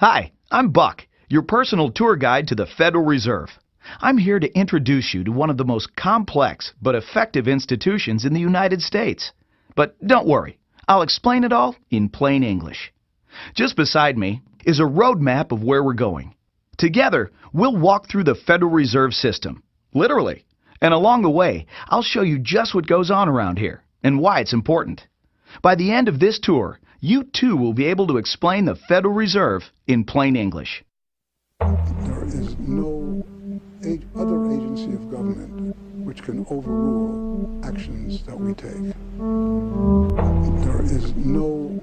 Hi, I'm Buck, your personal tour guide to the Federal Reserve. I'm here to introduce you to one of the most complex but effective institutions in the United States. But don't worry, I'll explain it all in plain English. Just beside me is a road map of where we're going. Together, we'll walk through the Federal Reserve System, literally. And along the way, I'll show you just what goes on around here and why it's important. By the end of this tour, you too will be able to explain the Federal Reserve in plain English. There is no other agency of government which can overrule actions that we take. There is no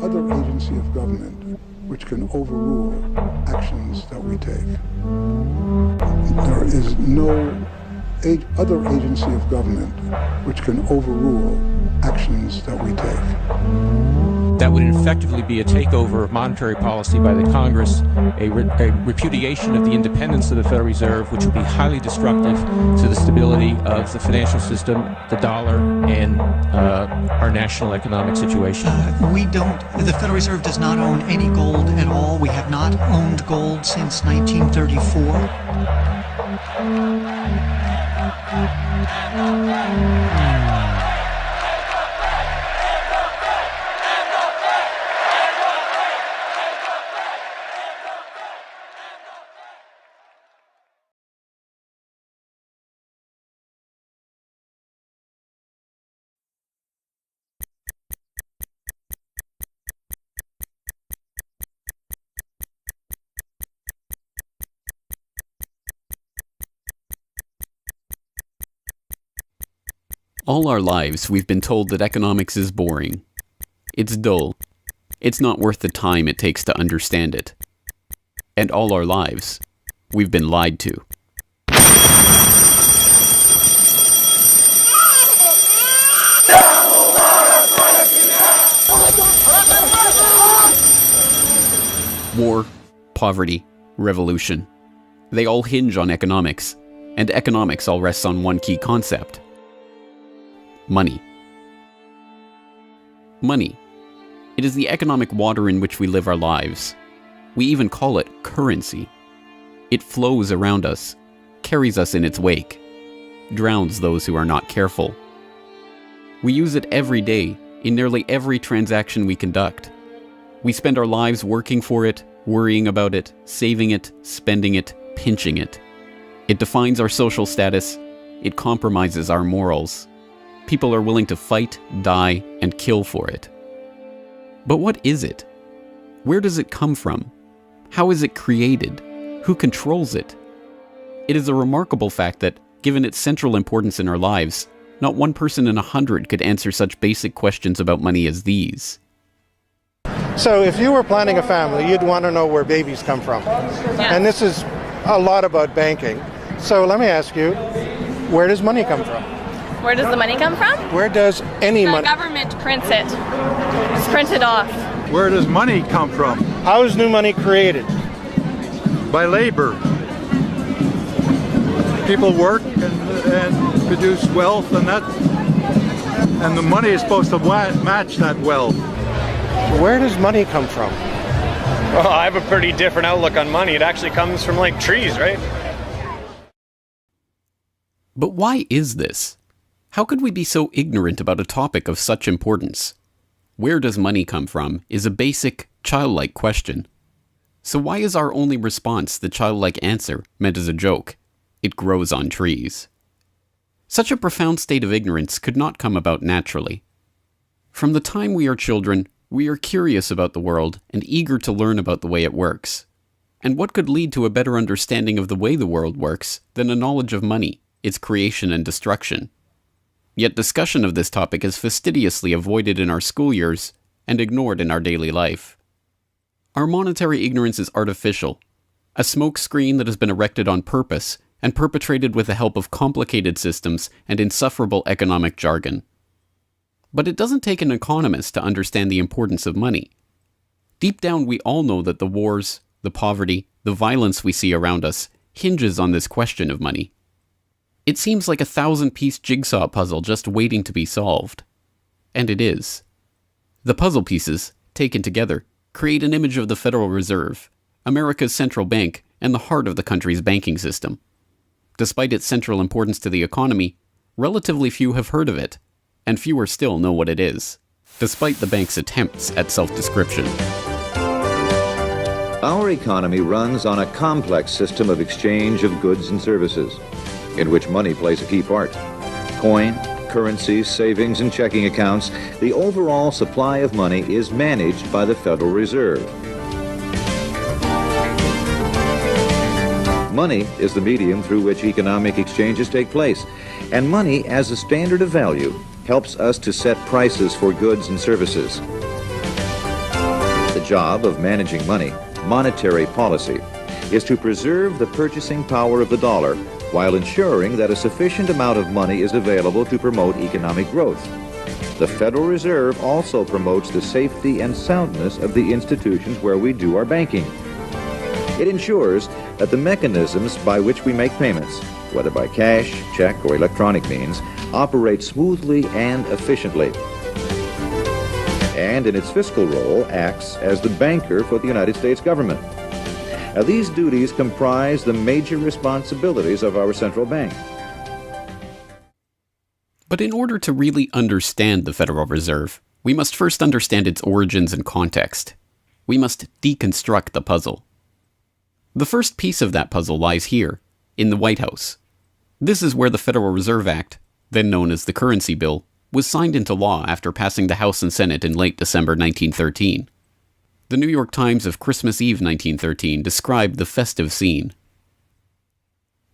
other agency of government which can overrule actions that we take. There is no other agency of government which can overrule actions that we take. That would effectively be a takeover of monetary policy by the Congress, a repudiation of the independence of the Federal Reserve, which would be highly destructive to the stability of the financial system, the dollar, and our national economic situation. The Federal Reserve does not own any gold at all. We have not owned gold since 1934. All our lives, we've been told that economics is boring. It's dull. It's not worth the time it takes to understand it. And all our lives, we've been lied to. War, poverty, revolution. They all hinge on economics, and economics all rests on one key concept. Money. Money. It is the economic water in which we live our lives. We even call it currency. It flows around us, carries us in its wake, drowns those who are not careful. We use it every day, in nearly every transaction we conduct. We spend our lives working for it, worrying about it, saving it, spending it, pinching it. It defines our social status. It compromises our morals. People are willing to fight, die, and kill for it. But what is it? Where does it come from? How is it created? Who controls it? It is a remarkable fact that, given its central importance in our lives, not one person in 100 could answer such basic questions about money as these. So if you were planning a family, you'd want to know where babies come from. Yeah. And this is a lot about banking. So let me ask you, where does money come from? Where does the money come from? Where does any money? The government prints it. It's printed off. Where does money come from? How is new money created? By labor. People work and produce wealth, and the money is supposed to match that wealth. Where does money come from? Well, I have a pretty different outlook on money. It actually comes from like trees, right? But why is this? How could we be so ignorant about a topic of such importance? Where does money come from is a basic, childlike question. So why is our only response the childlike answer meant as a joke? It grows on trees. Such a profound state of ignorance could not come about naturally. From the time we are children, we are curious about the world and eager to learn about the way it works. And what could lead to a better understanding of the way the world works than a knowledge of money, its creation and destruction? Yet discussion of this topic is fastidiously avoided in our school years and ignored in our daily life. Our monetary ignorance is artificial, a smokescreen that has been erected on purpose and perpetrated with the help of complicated systems and insufferable economic jargon. But it doesn't take an economist to understand the importance of money. Deep down, we all know that the wars, the poverty, the violence we see around us hinges on this question of money. It seems like a 1,000-piece jigsaw puzzle just waiting to be solved. And it is. The puzzle pieces, taken together, create an image of the Federal Reserve, America's central bank and the heart of the country's banking system. Despite its central importance to the economy, relatively few have heard of it, and fewer still know what it is, despite the bank's attempts at self-description. Our economy runs on a complex system of exchange of goods and services, in which money plays a key part. Coin, currencies, savings, and checking accounts, the overall supply of money is managed by the Federal Reserve. Money is the medium through which economic exchanges take place, and money as a standard of value helps us to set prices for goods and services. The job of managing money, monetary policy, is to preserve the purchasing power of the dollar while ensuring that a sufficient amount of money is available to promote economic growth. The Federal Reserve also promotes the safety and soundness of the institutions where we do our banking. It ensures that the mechanisms by which we make payments, whether by cash, check, or electronic means, operate smoothly and efficiently. And in its fiscal role, acts as the banker for the United States government. Now, these duties comprise the major responsibilities of our central bank. But in order to really understand the Federal Reserve, we must first understand its origins and context. We must deconstruct the puzzle. The first piece of that puzzle lies here, in the White House. This is where the Federal Reserve Act, then known as the Currency Bill, was signed into law after passing the House and Senate in late December 1913. The New York Times of Christmas Eve 1913 described the festive scene.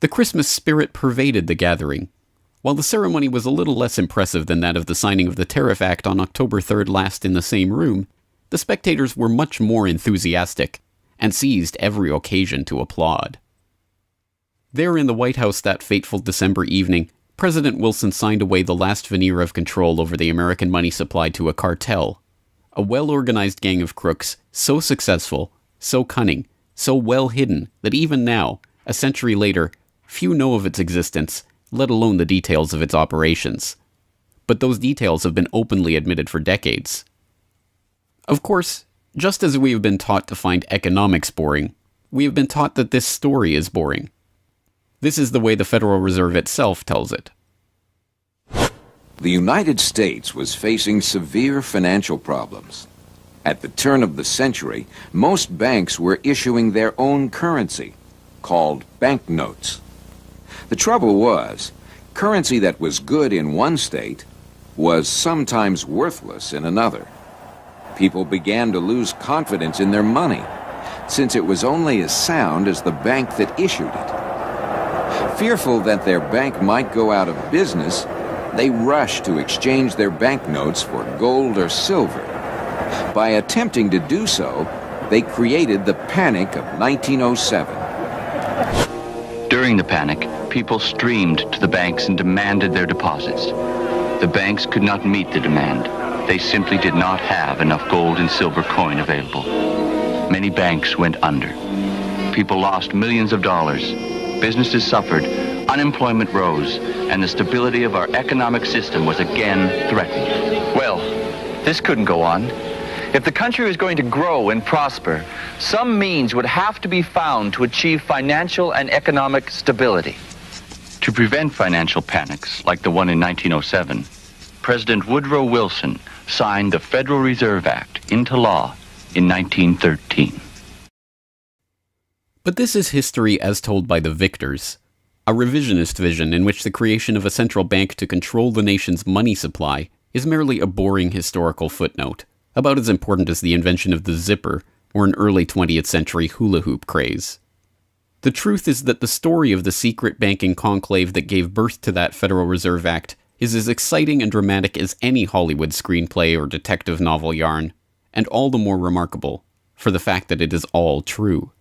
The Christmas spirit pervaded the gathering. While the ceremony was a little less impressive than that of the signing of the Tariff Act on October 3rd last in the same room, the spectators were much more enthusiastic and seized every occasion to applaud. There in the White House that fateful December evening, President Wilson signed away the last veneer of control over the American money supply to a cartel, a well-organized gang of crooks so successful, so cunning, so well hidden that even now, a century later, few know of its existence, let alone the details of its operations. But those details have been openly admitted for decades. Of course, just as we have been taught to find economics boring, we have been taught that this story is boring. This is the way the Federal Reserve itself tells it. The United States was facing severe financial problems. At the turn of the century, most banks were issuing their own currency, called banknotes. The trouble was, currency that was good in one state was sometimes worthless in another. People began to lose confidence in their money, since it was only as sound as the bank that issued it. Fearful that their bank might go out of business, they rushed to exchange their banknotes for gold or silver. By attempting to do so, they created the Panic of 1907. During the panic, people streamed to the banks and demanded their deposits. The banks could not meet the demand. They simply did not have enough gold and silver coin available. Many banks went under. People lost millions of dollars. Businesses suffered, unemployment rose, and the stability of our economic system was again threatened. Well, this couldn't go on. If the country was going to grow and prosper, some means would have to be found to achieve financial and economic stability. To prevent financial panics like the one in 1907, President Woodrow Wilson signed the Federal Reserve Act into law in 1913. But this is history as told by the victors, a revisionist vision in which the creation of a central bank to control the nation's money supply is merely a boring historical footnote, about as important as the invention of the zipper or an early 20th century hula hoop craze. The truth is that the story of the secret banking conclave that gave birth to that Federal Reserve Act is as exciting and dramatic as any Hollywood screenplay or detective novel yarn, and all the more remarkable for the fact that it is all true.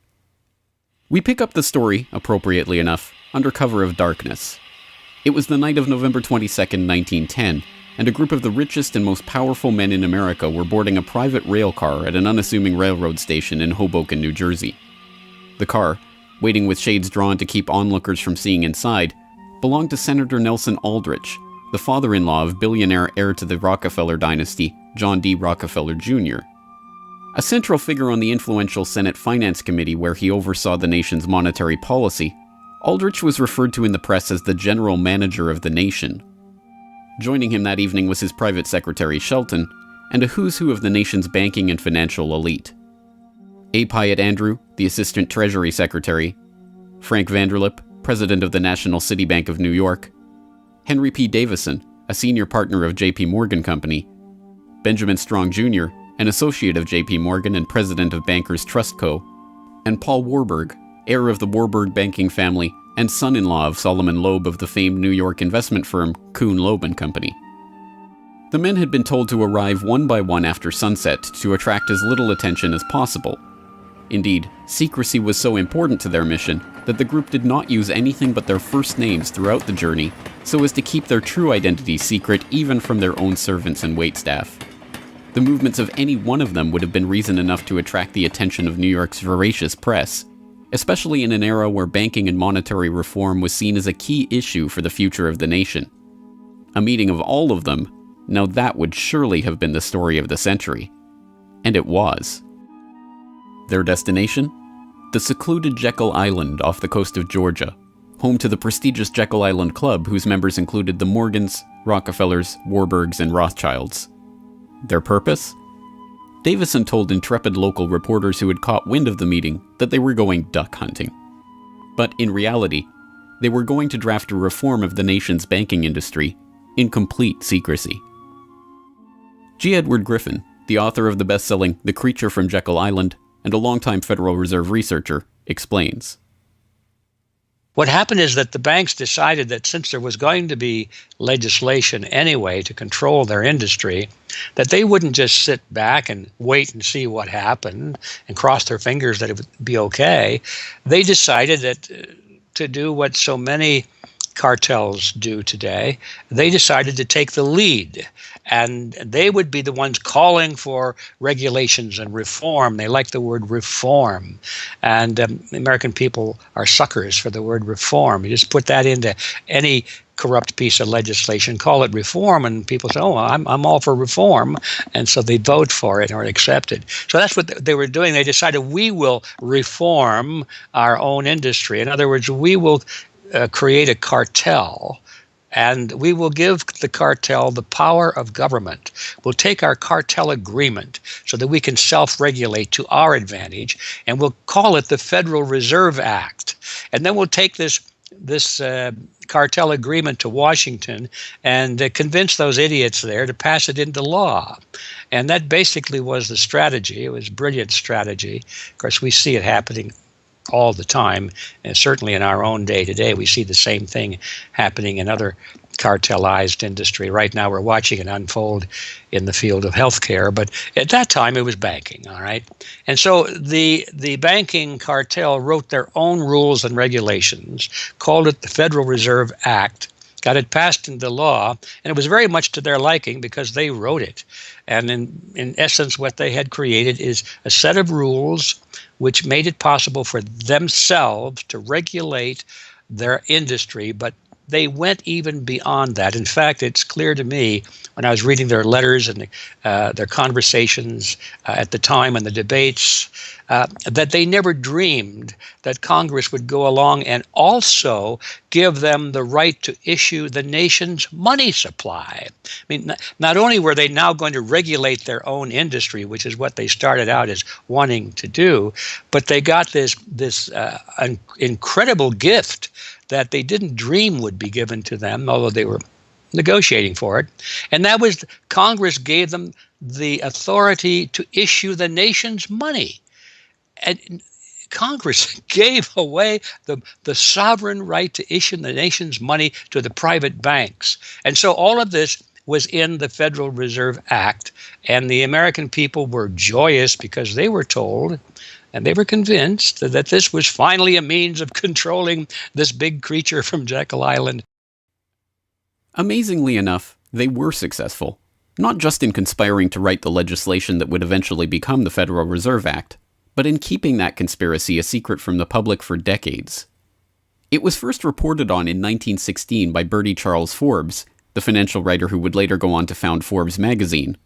We pick up the story, appropriately enough, under cover of darkness. It was the night of November 22nd, 1910, and a group of the richest and most powerful men in America were boarding a private rail car at an unassuming railroad station in Hoboken, New Jersey. The car, waiting with shades drawn to keep onlookers from seeing inside, belonged to Senator Nelson Aldrich, the father-in-law of billionaire heir to the Rockefeller dynasty, John D. Rockefeller Jr. A central figure on the influential Senate Finance Committee where he oversaw the nation's monetary policy, Aldrich was referred to in the press as the general manager of the nation. Joining him that evening was his private secretary Shelton, and a who's who of the nation's banking and financial elite. A. Pyatt Andrew, the Assistant Treasury Secretary, Frank Vanderlip, President of the National City Bank of New York, Henry P. Davison, a senior partner of J.P. Morgan Company, Benjamin Strong Jr., an associate of J.P. Morgan and president of Bankers Trust Co., and Paul Warburg, heir of the Warburg banking family and son-in-law of Solomon Loeb of the famed New York investment firm Kuhn Loeb and Company. The men had been told to arrive one by one after sunset to attract as little attention as possible. Indeed, secrecy was so important to their mission that the group did not use anything but their first names throughout the journey so as to keep their true identities secret even from their own servants and waitstaff. The movements of any one of them would have been reason enough to attract the attention of New York's voracious press, especially in an era where banking and monetary reform was seen as a key issue for the future of the nation. A meeting of all of them, now that would surely have been the story of the century. And it was. Their destination? The secluded Jekyll Island off the coast of Georgia, home to the prestigious Jekyll Island Club whose members included the Morgans, Rockefellers, Warburgs, and Rothschilds. Their purpose? Davison told intrepid local reporters who had caught wind of the meeting that they were going duck hunting. But in reality, they were going to draft a reform of the nation's banking industry in complete secrecy. G. Edward Griffin, the author of the best-selling The Creature from Jekyll Island and a longtime Federal Reserve researcher, explains. What happened is that the banks decided that since there was going to be legislation anyway to control their industry, that they wouldn't just sit back and wait and see what happened and cross their fingers that it would be okay. They decided that to do what so many cartels do today, they decided to take the lead, and they would be the ones calling for regulations and reform. They like the word reform, and American people are suckers for the word reform. You just put that into any corrupt piece of legislation, call it reform, and people say, oh, I'm all for reform, and so they vote for it or accept it. So that's what they were doing. They decided we will reform our own industry. In other words, we will create a cartel, and we will give the cartel the power of government. We'll take our cartel agreement so that we can self-regulate to our advantage, and we'll call it the Federal Reserve Act. And then we'll take this cartel agreement to Washington and convince those idiots there to pass it into law. And that basically was the strategy. It was a brilliant strategy. Of course, we see it happening all the time, and certainly in our own day today, we see the same thing happening in other cartelized industry. Right now, we're watching it unfold in the field of healthcare, but at that time, it was banking, all right? And so the banking cartel wrote their own rules and regulations, called it the Federal Reserve Act, got it passed into law, and it was very much to their liking because they wrote it. And in essence, what they had created is a set of rules which made it possible for themselves to regulate their industry, but they went even beyond that. In fact, it's clear to me when I was reading their letters and their conversations at the time and the debates that they never dreamed that Congress would go along and also give them the right to issue the nation's money supply. I mean, not only were they now going to regulate their own industry, which is what they started out as wanting to do, but they got this incredible gift that they didn't dream would be given to them, although they were negotiating for it. And that was Congress gave them the authority to issue the nation's money. And Congress gave away the sovereign right to issue the nation's money to the private banks. And so all of this was in the Federal Reserve Act, and the American people were joyous because they were told and they were convinced that this was finally a means of controlling this big creature from Jekyll Island. Amazingly enough, they were successful, not just in conspiring to write the legislation that would eventually become the Federal Reserve Act, but in keeping that conspiracy a secret from the public for decades. It was first reported on in 1916 by Bertie Charles Forbes, the financial writer who would later go on to found Forbes magazine.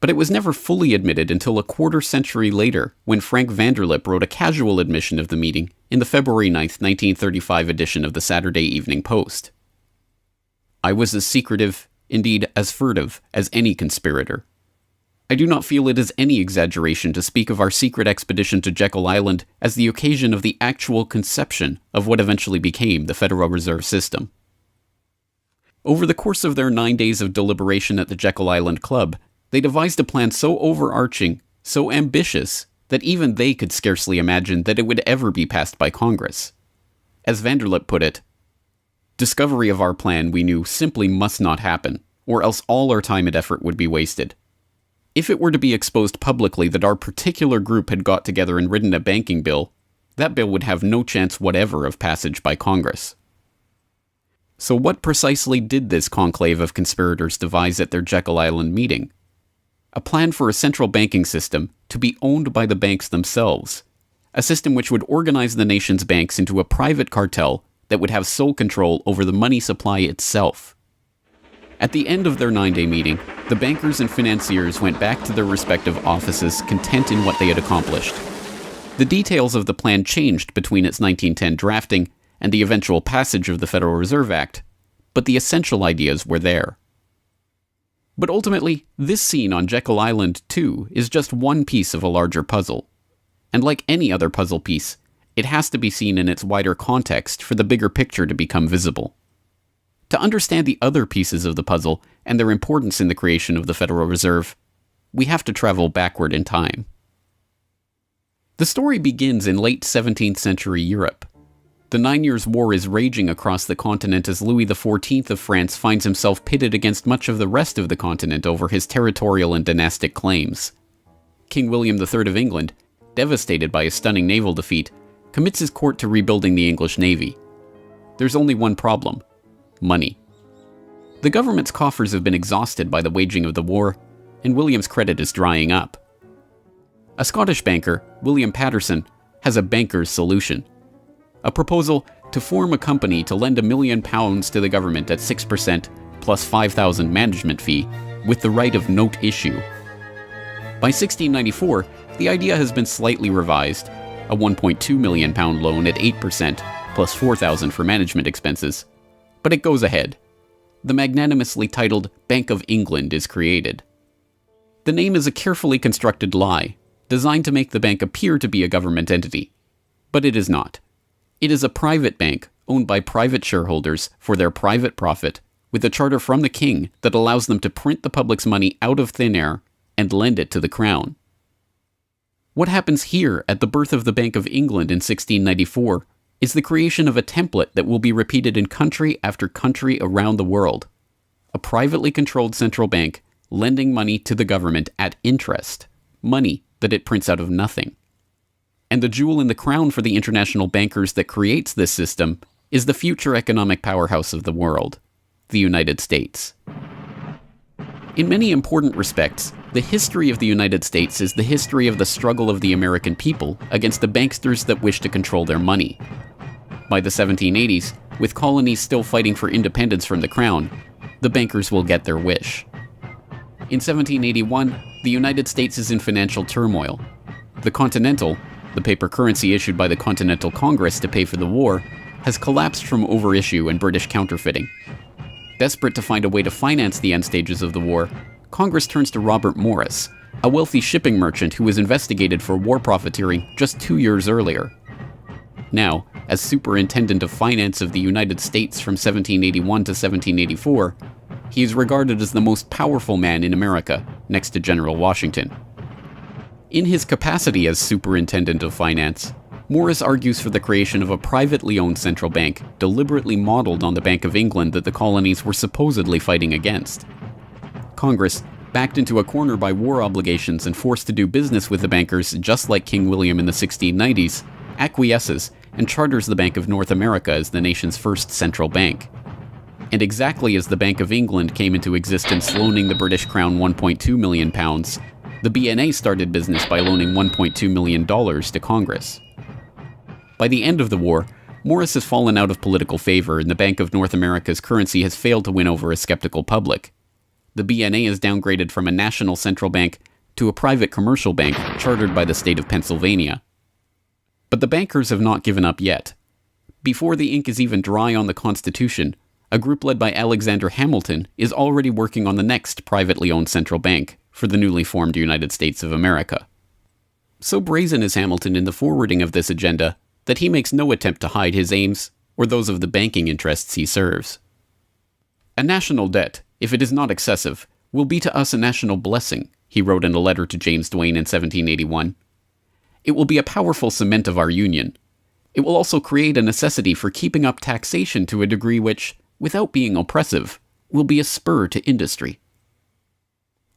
But it was never fully admitted until a quarter century later, when Frank Vanderlip wrote a casual admission of the meeting in the February 9, 1935 edition of the Saturday Evening Post. I was as secretive, indeed as furtive, as any conspirator. I do not feel it is any exaggeration to speak of our secret expedition to Jekyll Island as the occasion of the actual conception of what eventually became the Federal Reserve System. Over the course of their 9 days of deliberation at the Jekyll Island Club, they devised a plan so overarching, so ambitious, that even they could scarcely imagine that it would ever be passed by Congress. As Vanderlip put it, "Discovery of our plan, we knew, simply must not happen, or else all our time and effort would be wasted. If it were to be exposed publicly that our particular group had got together and written a banking bill, that bill would have no chance whatever of passage by Congress." So what precisely did this conclave of conspirators devise at their Jekyll Island meeting? A plan for a central banking system to be owned by the banks themselves, a system which would organize the nation's banks into a private cartel that would have sole control over the money supply itself. At the end of their 9-day meeting, the bankers and financiers went back to their respective offices content in what they had accomplished. The details of the plan changed between its 1910 drafting and the eventual passage of the Federal Reserve Act, but the essential ideas were there. But ultimately, this scene on Jekyll Island, too, is just one piece of a larger puzzle. And like any other puzzle piece, it has to be seen in its wider context for the bigger picture to become visible. To understand the other pieces of the puzzle and their importance in the creation of the Federal Reserve, we have to travel backward in time. The story begins in late 17th century Europe. The 9 Years' War is raging across the continent as Louis XIV of France finds himself pitted against much of the rest of the continent over his territorial and dynastic claims. King William III of England, devastated by a stunning naval defeat, commits his court to rebuilding the English navy. There's only one problem: money. The government's coffers have been exhausted by the waging of the war, and William's credit is drying up. A Scottish banker, William Patterson, has a banker's solution. A proposal to form a company to lend £1 million to the government at 6% plus $5,000 management fee, with the right of note issue. By 1694, the idea has been slightly revised, a £1.2 million loan at 8% plus $4,000 for management expenses. But it goes ahead. The magnanimously titled Bank of England is created. The name is a carefully constructed lie, designed to make the bank appear to be a government entity. But it is not. It is a private bank owned by private shareholders for their private profit, with a charter from the king that allows them to print the public's money out of thin air and lend it to the crown. What happens here at the birth of the Bank of England in 1694 is the creation of a template that will be repeated in country after country around the world. A privately controlled central bank lending money to the government at interest, money that it prints out of nothing. And the jewel in the crown for the international bankers that creates this system is the future economic powerhouse of the world, the United States. In many important respects, the history of the United States is the history of the struggle of the American people against the banksters that wish to control their money. By the 1780s, with colonies still fighting for independence from the crown, the bankers will get their wish. In 1781, the United States is in financial turmoil. The Continental, the paper currency issued by the Continental Congress to pay for the war, has collapsed from overissue and British counterfeiting. Desperate to find a way to finance the end stages of the war, Congress turns to Robert Morris, a wealthy shipping merchant who was investigated for war profiteering just 2 years earlier. Now, as Superintendent of Finance of the United States from 1781 to 1784, he is regarded as the most powerful man in America, next to General Washington. In his capacity as Superintendent of Finance, Morris argues for the creation of a privately owned central bank deliberately modeled on the Bank of England that the colonies were supposedly fighting against. Congress, backed into a corner by war obligations and forced to do business with the bankers just like King William in the 1690s, acquiesces and charters the Bank of North America as the nation's first central bank. And exactly as the Bank of England came into existence loaning the British Crown £1.2 million, the BNA started business by loaning $1.2 million to Congress. By the end of the war, Morris has fallen out of political favor and the Bank of North America's currency has failed to win over a skeptical public. the BNA is downgraded from a national central bank to a private commercial bank chartered by the state of Pennsylvania. But the bankers have not given up yet. Before the ink is even dry on the Constitution, a group led by Alexander Hamilton is already working on the next privately owned central bank for the newly formed United States of America. So brazen is Hamilton in the forwarding of this agenda that he makes no attempt to hide his aims or those of the banking interests he serves. A national debt, if it is not excessive, will be to us a national blessing, he wrote in a letter to James Duane in 1781. It will be a powerful cement of our union. It will also create a necessity for keeping up taxation to a degree which, without being oppressive, will be a spur to industry.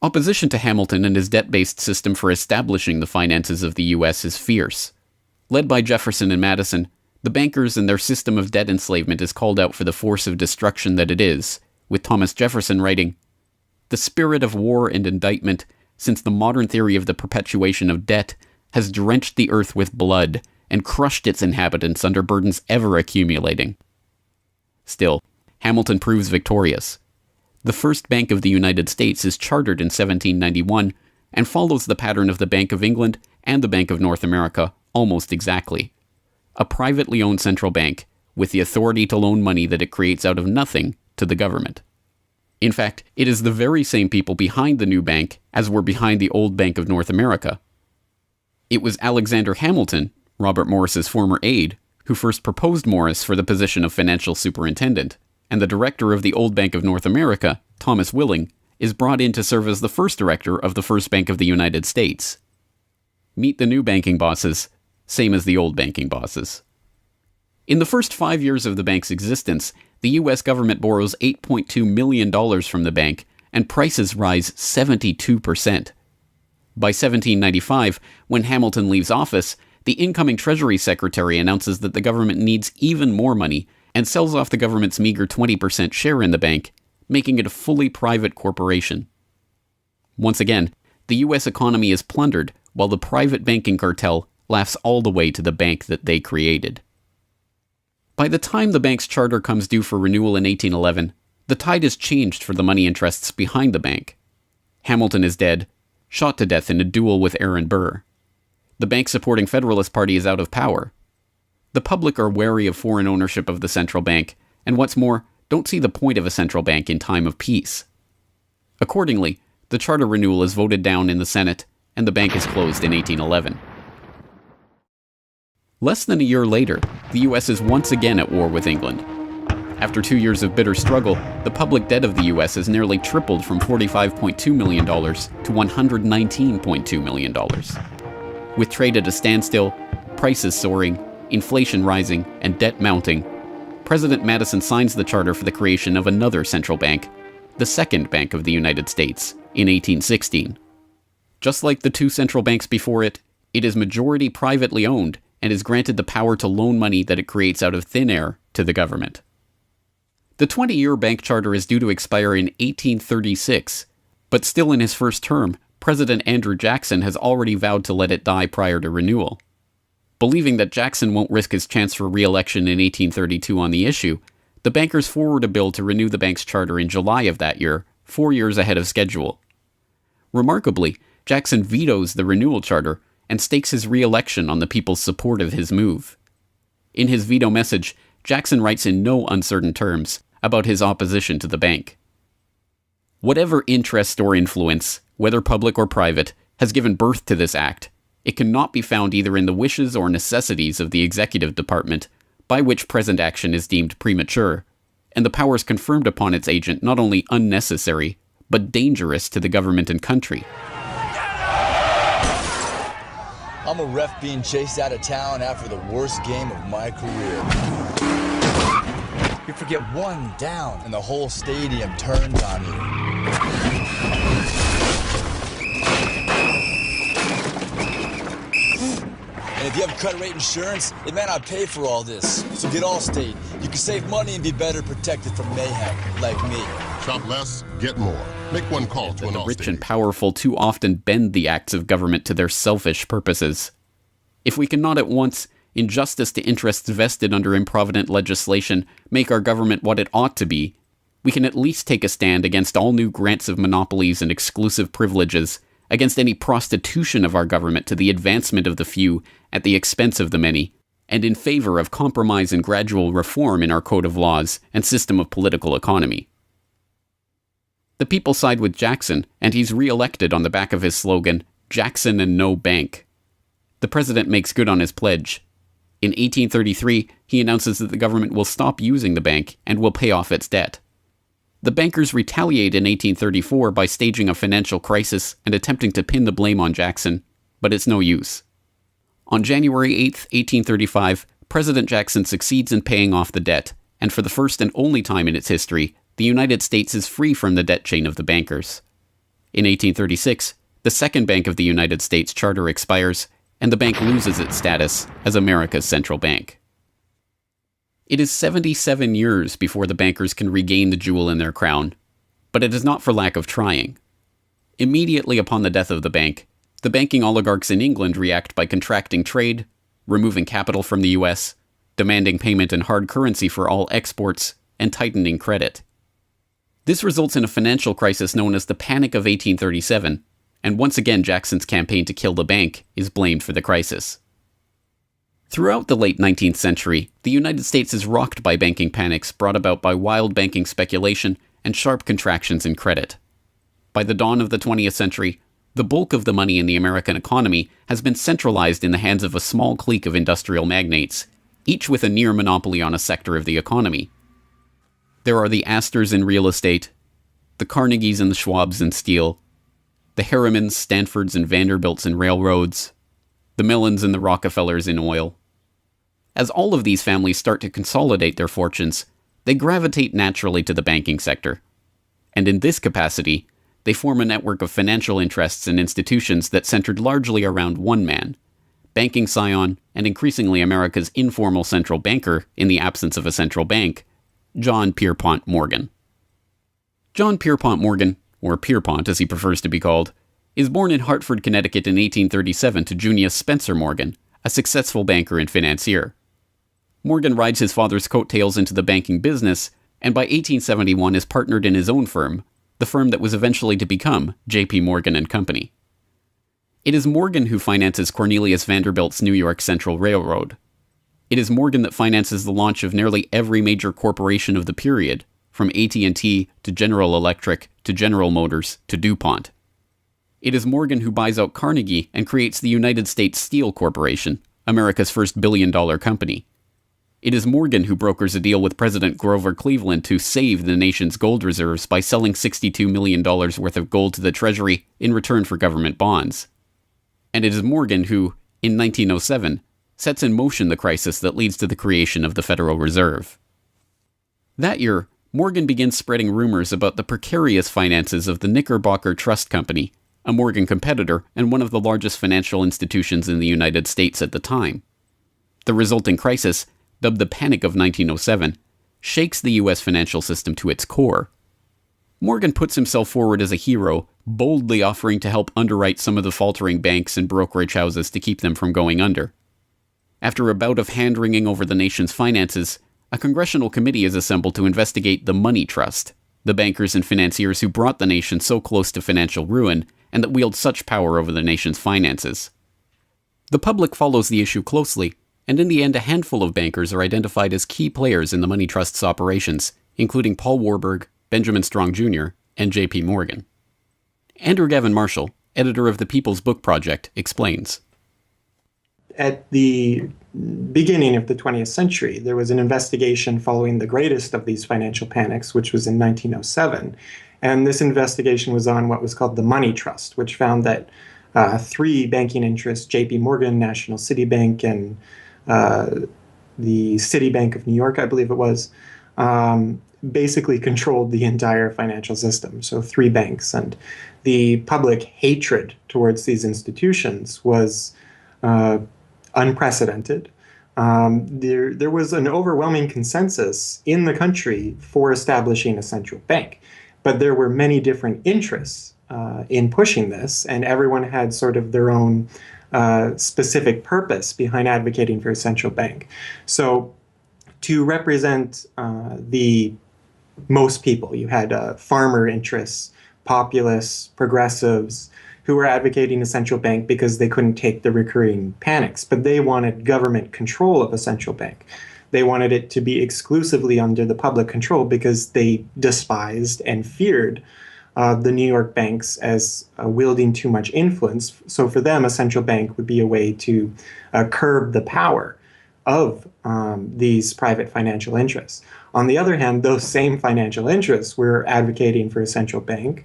Opposition to Hamilton and his debt-based system for establishing the finances of the U.S. is fierce. Led by Jefferson and Madison, the bankers and their system of debt enslavement is called out for the force of destruction that it is, with Thomas Jefferson writing, "The spirit of war and indictment, since the modern theory of the perpetuation of debt, has drenched the earth with blood and crushed its inhabitants under burdens ever accumulating." Still, Hamilton proves victorious. The first Bank of the United States is chartered in 1791 and follows the pattern of the Bank of England and the Bank of North America almost exactly. A privately owned central bank with the authority to loan money that it creates out of nothing to the government. In fact, it is the very same people behind the new bank as were behind the old Bank of North America. It was Alexander Hamilton, Robert Morris's former aide, who first proposed Morris for the position of financial superintendent, and the director of the old Bank of North America, Thomas Willing, is brought in to serve as the first director of the First Bank of the United States. Meet the new banking bosses, same as the old banking bosses. In the first 5 years of the bank's existence, the U.S. government borrows $8.2 million from the bank, and prices rise 72%. By 1795, when Hamilton leaves office, the incoming Treasury Secretary announces that the government needs even more money and sells off the government's meager 20% share in the bank, making it a fully private corporation. Once again, the U.S. economy is plundered while the private banking cartel laughs all the way to the bank that they created. By the time the bank's charter comes due for renewal in 1811, the tide has changed for the money interests behind the bank. Hamilton is dead, shot to death in a duel with Aaron Burr. The bank-supporting Federalist Party is out of power. The public are wary of foreign ownership of the central bank, and what's more, don't see the point of a central bank in time of peace. Accordingly, the charter renewal is voted down in the Senate, and the bank is closed in 1811. Less than a year later, the U.S. is once again at war with England. After 2 years of bitter struggle, the public debt of the U.S. has nearly tripled from $45.2 million to $119.2 million. With trade at a standstill, prices soaring, inflation rising, and debt mounting, President Madison signs the charter for the creation of another central bank, the Second Bank of the United States, in 1816. Just like the two central banks before it, it is majority privately owned and is granted the power to loan money that it creates out of thin air to the government. The 20-year bank charter is due to expire in 1836, but still in his first term, President Andrew Jackson has already vowed to let it die prior to renewal. Believing that Jackson won't risk his chance for re-election in 1832 on the issue, the bankers forward a bill to renew the bank's charter in July of that year, 4 years ahead of schedule. Remarkably, Jackson vetoes the renewal charter and stakes his re-election on the people's support of his move. In his veto message, Jackson writes in no uncertain terms about his opposition to the bank. Whatever interest or influence, whether public or private, has given birth to this act, it cannot be found either in the wishes or necessities of the executive department, by which present action is deemed premature, and the powers conferred upon its agent not only unnecessary, but dangerous to the government and country. I'm a ref being chased out of town after the worst game of my career. You forget one down, and the whole stadium turns on you. And if you have credit rate insurance, it may not pay for all this. So get Allstate. You can save money and be better protected from mayhem, like me. Shop less, get more. Make one call to an The Allstate. rich and powerful too often bend the acts of government to their selfish purposes. If we cannot at once, in justice to interests vested under improvident legislation, make our government what it ought to be, we can at least take a stand against all new grants of monopolies and exclusive privileges, against any prostitution of our government to the advancement of the few at the expense of the many, and in favor of compromise and gradual reform in our code of laws and system of political economy. The people side with Jackson, and he's re-elected on the back of his slogan, Jackson and no bank. The president makes good on his pledge. In 1833, he announces that the government will stop using the bank and will pay off its debt. The bankers retaliate in 1834 by staging a financial crisis and attempting to pin the blame on Jackson, but it's no use. On January 8, 1835, President Jackson succeeds in paying off the debt, and for the first and only time in its history, the United States is free from the debt chain of the bankers. In 1836, the Second Bank of the United States charter expires, and the bank loses its status as America's central bank. It is 77 years before the bankers can regain the jewel in their crown, but it is not for lack of trying. Immediately upon the death of the bank, the banking oligarchs in England react by contracting trade, removing capital from the US, demanding payment in hard currency for all exports, and tightening credit. This results in a financial crisis known as the Panic of 1837, and once again Jackson's campaign to kill the bank is blamed for the crisis. Throughout the late 19th century, the United States is rocked by banking panics brought about by wild banking speculation and sharp contractions in credit. By the dawn of the 20th century, the bulk of the money in the American economy has been centralized in the hands of a small clique of industrial magnates, each with a near monopoly on a sector of the economy. There are the Astors in real estate, the Carnegies and the Schwabs in steel, the Harrimans, Stanfords, and Vanderbilts in railroads, the Mellons and the Rockefellers in oil. As all of these families start to consolidate their fortunes, they gravitate naturally to the banking sector. And in this capacity, they form a network of financial interests and institutions that centered largely around one man, banking scion and increasingly America's informal central banker in the absence of a central bank, John Pierpont Morgan. John Pierpont Morgan, or Pierpont as he prefers to be called, is born in Hartford, Connecticut in 1837 to Junius Spencer Morgan, a successful banker and financier. Morgan rides his father's coattails into the banking business, and by 1871 is partnered in his own firm, the firm that was eventually to become J.P. Morgan and Company. It is Morgan who finances Cornelius Vanderbilt's New York Central Railroad. It is Morgan that finances the launch of nearly every major corporation of the period, from AT&T to General Electric to General Motors to DuPont. It is Morgan who buys out Carnegie and creates the United States Steel Corporation, America's first billion-dollar company. It is Morgan who brokers a deal with President Grover Cleveland to save the nation's gold reserves by selling $62 million worth of gold to the Treasury in return for government bonds. And it is Morgan who, in 1907, sets in motion the crisis that leads to the creation of the Federal Reserve. That year, Morgan begins spreading rumors about the precarious finances of the Knickerbocker Trust Company, a Morgan competitor and one of the largest financial institutions in the United States at the time. The resulting crisis, dubbed the Panic of 1907, shakes the U.S. financial system to its core. Morgan puts himself forward as a hero, boldly offering to help underwrite some of the faltering banks and brokerage houses to keep them from going under. After a bout of hand-wringing over the nation's finances, a congressional committee is assembled to investigate the Money Trust, the bankers and financiers who brought the nation so close to financial ruin and that wield such power over the nation's finances. The public follows the issue closely, and in the end a handful of bankers are identified as key players in the Money Trust's operations, including Paul Warburg, Benjamin Strong Jr., and J.P. Morgan. Andrew Gavin Marshall, editor of the People's Book Project, explains. At the beginning of the 20th century, there was an investigation following the greatest of these financial panics, which was in 1907. And this investigation was on what was called the Money Trust, which found that three banking interests, J.P. Morgan, National City Bank, and the Citibank of New York, I believe it was, basically controlled the entire financial system. So three banks. And the public hatred towards these institutions was unprecedented. There was an overwhelming consensus in the country for establishing a central bank. But there were many different interests in pushing this, and everyone had sort of their own specific purpose behind advocating for a central bank. So to represent the most people. You had farmer interests, populists, progressives, who were advocating a central bank because they couldn't take the recurring panics, but they wanted government control of a central bank. They wanted it to be exclusively under the public control because they despised and feared the New York banks as wielding too much influence. So for them, a central bank would be a way to curb the power of these private financial interests. On the other hand, those same financial interests were advocating for a central bank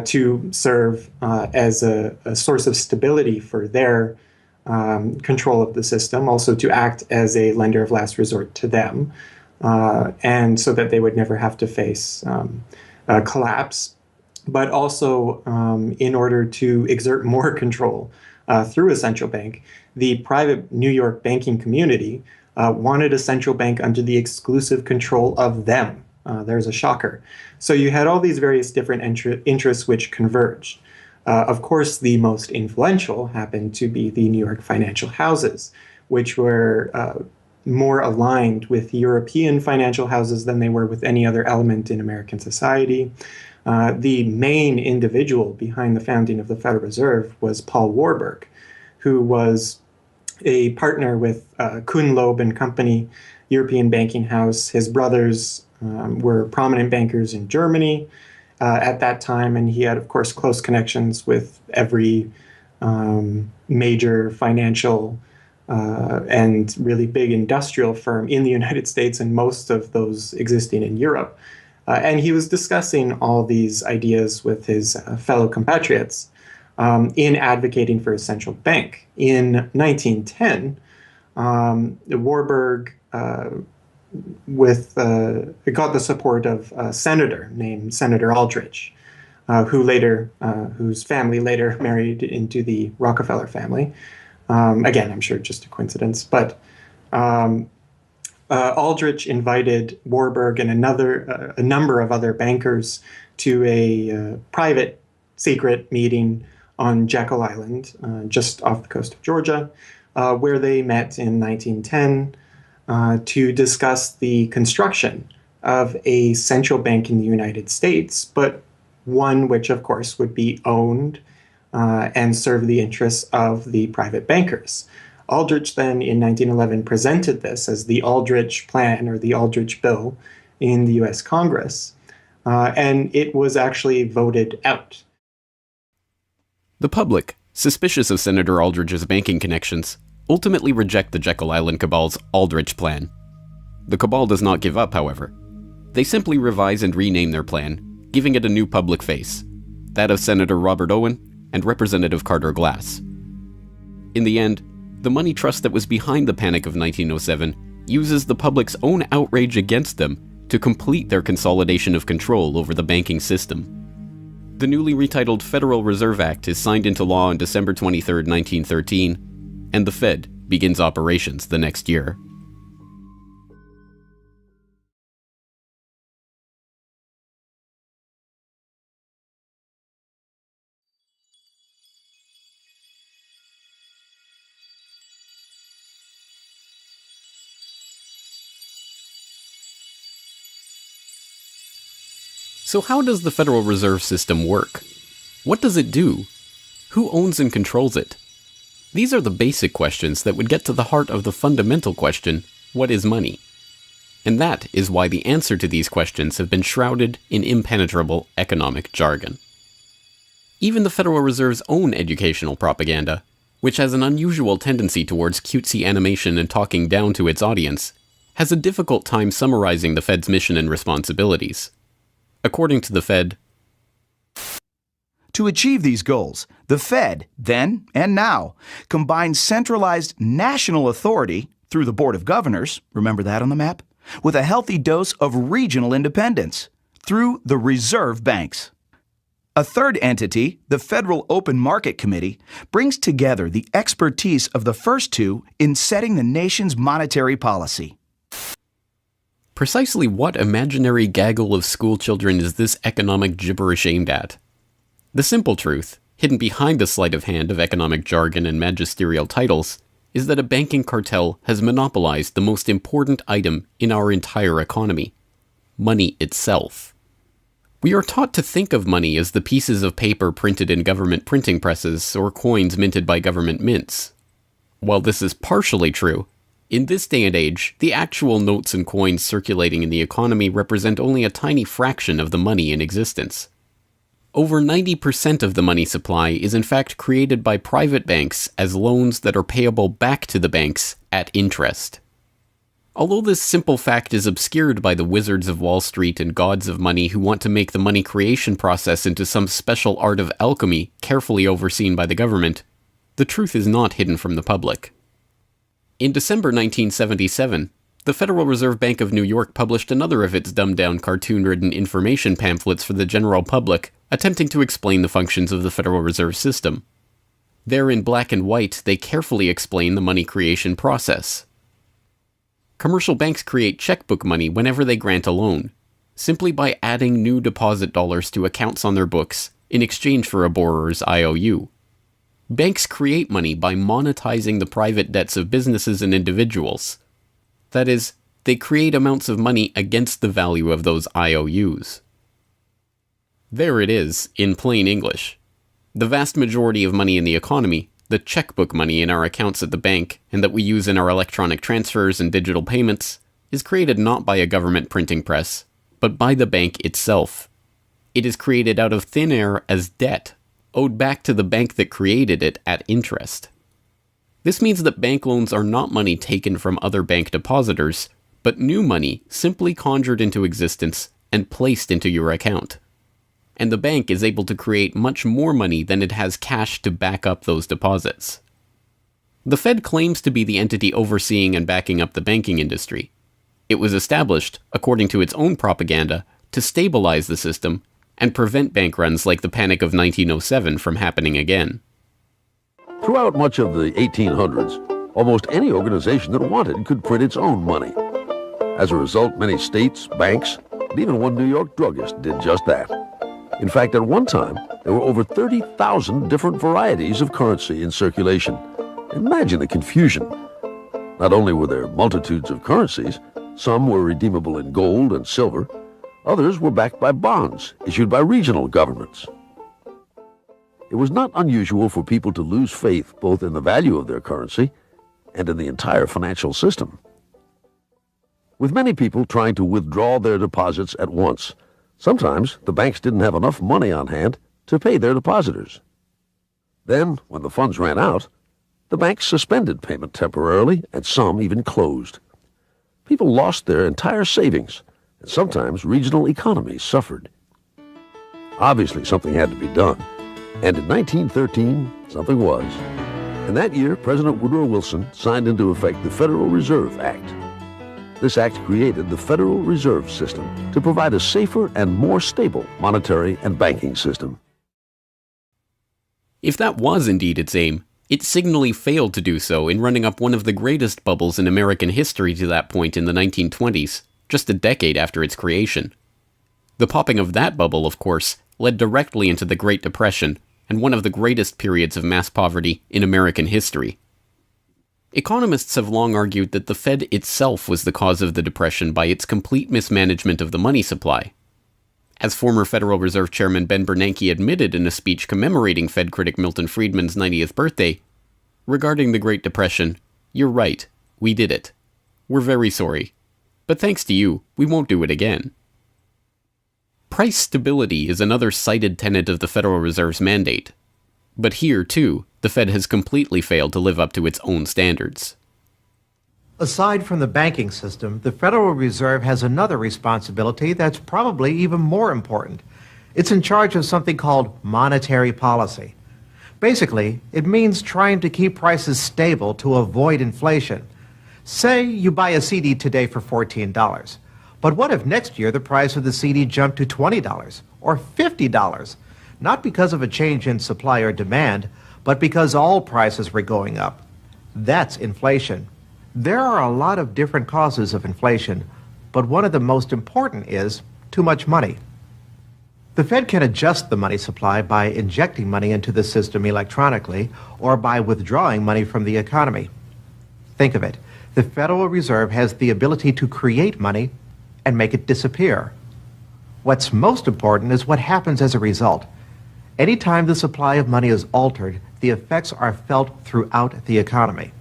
to serve as a source of stability for their control of the system, also to act as a lender of last resort to them, and so that they would never have to face collapse, but also in order to exert more control through a central bank. The private New York banking community wanted a central bank under the exclusive control of them. There's a shocker. So you had all these various different interests which converged. Of course, the most influential happened to be the New York financial houses, which were more aligned with European financial houses than they were with any other element in American society. The main individual behind the founding of the Federal Reserve was Paul Warburg, who was a partner with Kuhn Loeb and Company, European banking house. His brothers were prominent bankers in Germany at that time, and he had, of course, close connections with every major financial and really big industrial firm in the United States and most of those existing in Europe. And he was discussing all these ideas with his fellow compatriots in advocating for a central bank. In 1910, Warburg got the support of a senator named Senator Aldrich, whose family later married into the Rockefeller family. Again, I'm sure just a coincidence, but Aldrich invited Warburg and a number of other bankers to a private, secret meeting on Jekyll Island, just off the coast of Georgia, where they met in 1910 to discuss the construction of a central bank in the United States, but one which, of course, would be owned and serve the interests of the private bankers. Aldrich then, in 1911, presented this as the Aldrich Plan or the Aldrich Bill in the U.S. Congress, and it was actually voted out. The public, suspicious of Senator Aldrich's banking connections, ultimately reject the Jekyll Island Cabal's Aldrich Plan. The cabal does not give up, however. They simply revise and rename their plan, giving it a new public face, that of Senator Robert Owen and Representative Carter Glass. In the end, the money trust that was behind the Panic of 1907 uses the public's own outrage against them to complete their consolidation of control over the banking system. The newly retitled Federal Reserve Act is signed into law on December 23, 1913, and the Fed begins operations the next year. So how does the Federal Reserve System work? What does it do? Who owns and controls it? These are the basic questions that would get to the heart of the fundamental question, what is money? And that is why the answer to these questions have been shrouded in impenetrable economic jargon. Even the Federal Reserve's own educational propaganda, which has an unusual tendency towards cutesy animation and talking down to its audience, has a difficult time summarizing the Fed's mission and responsibilities. According to the Fed, to achieve these goals, the Fed, then and now, combines centralized national authority through the Board of Governors, remember that on the map, with a healthy dose of regional independence through the reserve banks. A third entity, the Federal Open Market Committee, brings together the expertise of the first two in setting the nation's monetary policy. Precisely what imaginary gaggle of schoolchildren is this economic gibberish aimed at? The simple truth, hidden behind the sleight of hand of economic jargon and magisterial titles, is that a banking cartel has monopolized the most important item in our entire economy: money itself. We are taught to think of money as the pieces of paper printed in government printing presses or coins minted by government mints. While this is partially true, in this day and age, the actual notes and coins circulating in the economy represent only a tiny fraction of the money in existence. Over 90% of the money supply is in fact created by private banks as loans that are payable back to the banks at interest. Although this simple fact is obscured by the wizards of Wall Street and gods of money who want to make the money creation process into some special art of alchemy carefully overseen by the government, the truth is not hidden from the public. In December 1977, the Federal Reserve Bank of New York published another of its dumbed-down cartoon-ridden information pamphlets for the general public, attempting to explain the functions of the Federal Reserve System. There in black and white, they carefully explain the money creation process. Commercial banks create checkbook money whenever they grant a loan, simply by adding new deposit dollars to accounts on their books in exchange for a borrower's IOU. Banks create money by monetizing the private debts of businesses and individuals. That is, they create amounts of money against the value of those IOUs. There it is, in plain English. The vast majority of money in the economy, the checkbook money in our accounts at the bank and that we use in our electronic transfers and digital payments, is created not by a government printing press, but by the bank itself. It is created out of thin air as debt, owed back to the bank that created it at interest. This means that bank loans are not money taken from other bank depositors, but new money simply conjured into existence and placed into your account. And the bank is able to create much more money than it has cash to back up those deposits. The Fed claims to be the entity overseeing and backing up the banking industry. It was established, according to its own propaganda, to stabilize the system and prevent bank runs like the Panic of 1907 from happening again. Throughout much of the 1800s, almost any organization that wanted could print its own money. As a result, many states, banks, and even one New York druggist did just that. In fact, at one time, there were over 30,000 different varieties of currency in circulation. Imagine the confusion. Not only were there multitudes of currencies, some were redeemable in gold and silver, others were backed by bonds issued by regional governments. It was not unusual for people to lose faith both in the value of their currency and in the entire financial system. With many people trying to withdraw their deposits at once, sometimes the banks didn't have enough money on hand to pay their depositors. Then, when the funds ran out, the banks suspended payment temporarily and some even closed. People lost their entire savings, and sometimes regional economies suffered. Obviously, something had to be done, and in 1913, something was. In that year, President Woodrow Wilson signed into effect the Federal Reserve Act. This act created the Federal Reserve System to provide a safer and more stable monetary and banking system. If that was indeed its aim, it signally failed to do so in running up one of the greatest bubbles in American history to that point in the 1920s, just a decade after its creation. The popping of that bubble, of course, led directly into the Great Depression and one of the greatest periods of mass poverty in American history. Economists have long argued that the Fed itself was the cause of the Depression by its complete mismanagement of the money supply. As former Federal Reserve Chairman Ben Bernanke admitted in a speech commemorating Fed critic Milton Friedman's 90th birthday, regarding the Great Depression, "You're right, we did it. We're very sorry. But thanks to you, we won't do it again." Price stability is another cited tenet of the Federal Reserve's mandate. But here, too, the Fed has completely failed to live up to its own standards. Aside from the banking system, the Federal Reserve has another responsibility that's probably even more important. It's in charge of something called monetary policy. Basically, it means trying to keep prices stable to avoid inflation. Say you buy a CD today for $14. But what if next year the price of the CD jumped to $20 or $50? Not because of a change in supply or demand, but because all prices were going up. That's inflation. There are a lot of different causes of inflation, but one of the most important is too much money. The Fed can adjust the money supply by injecting money into the system electronically or by withdrawing money from the economy. Think of it. The Federal Reserve has the ability to create money and make it disappear. What's most important is what happens as a result. Anytime the supply of money is altered, the effects are felt throughout the economy.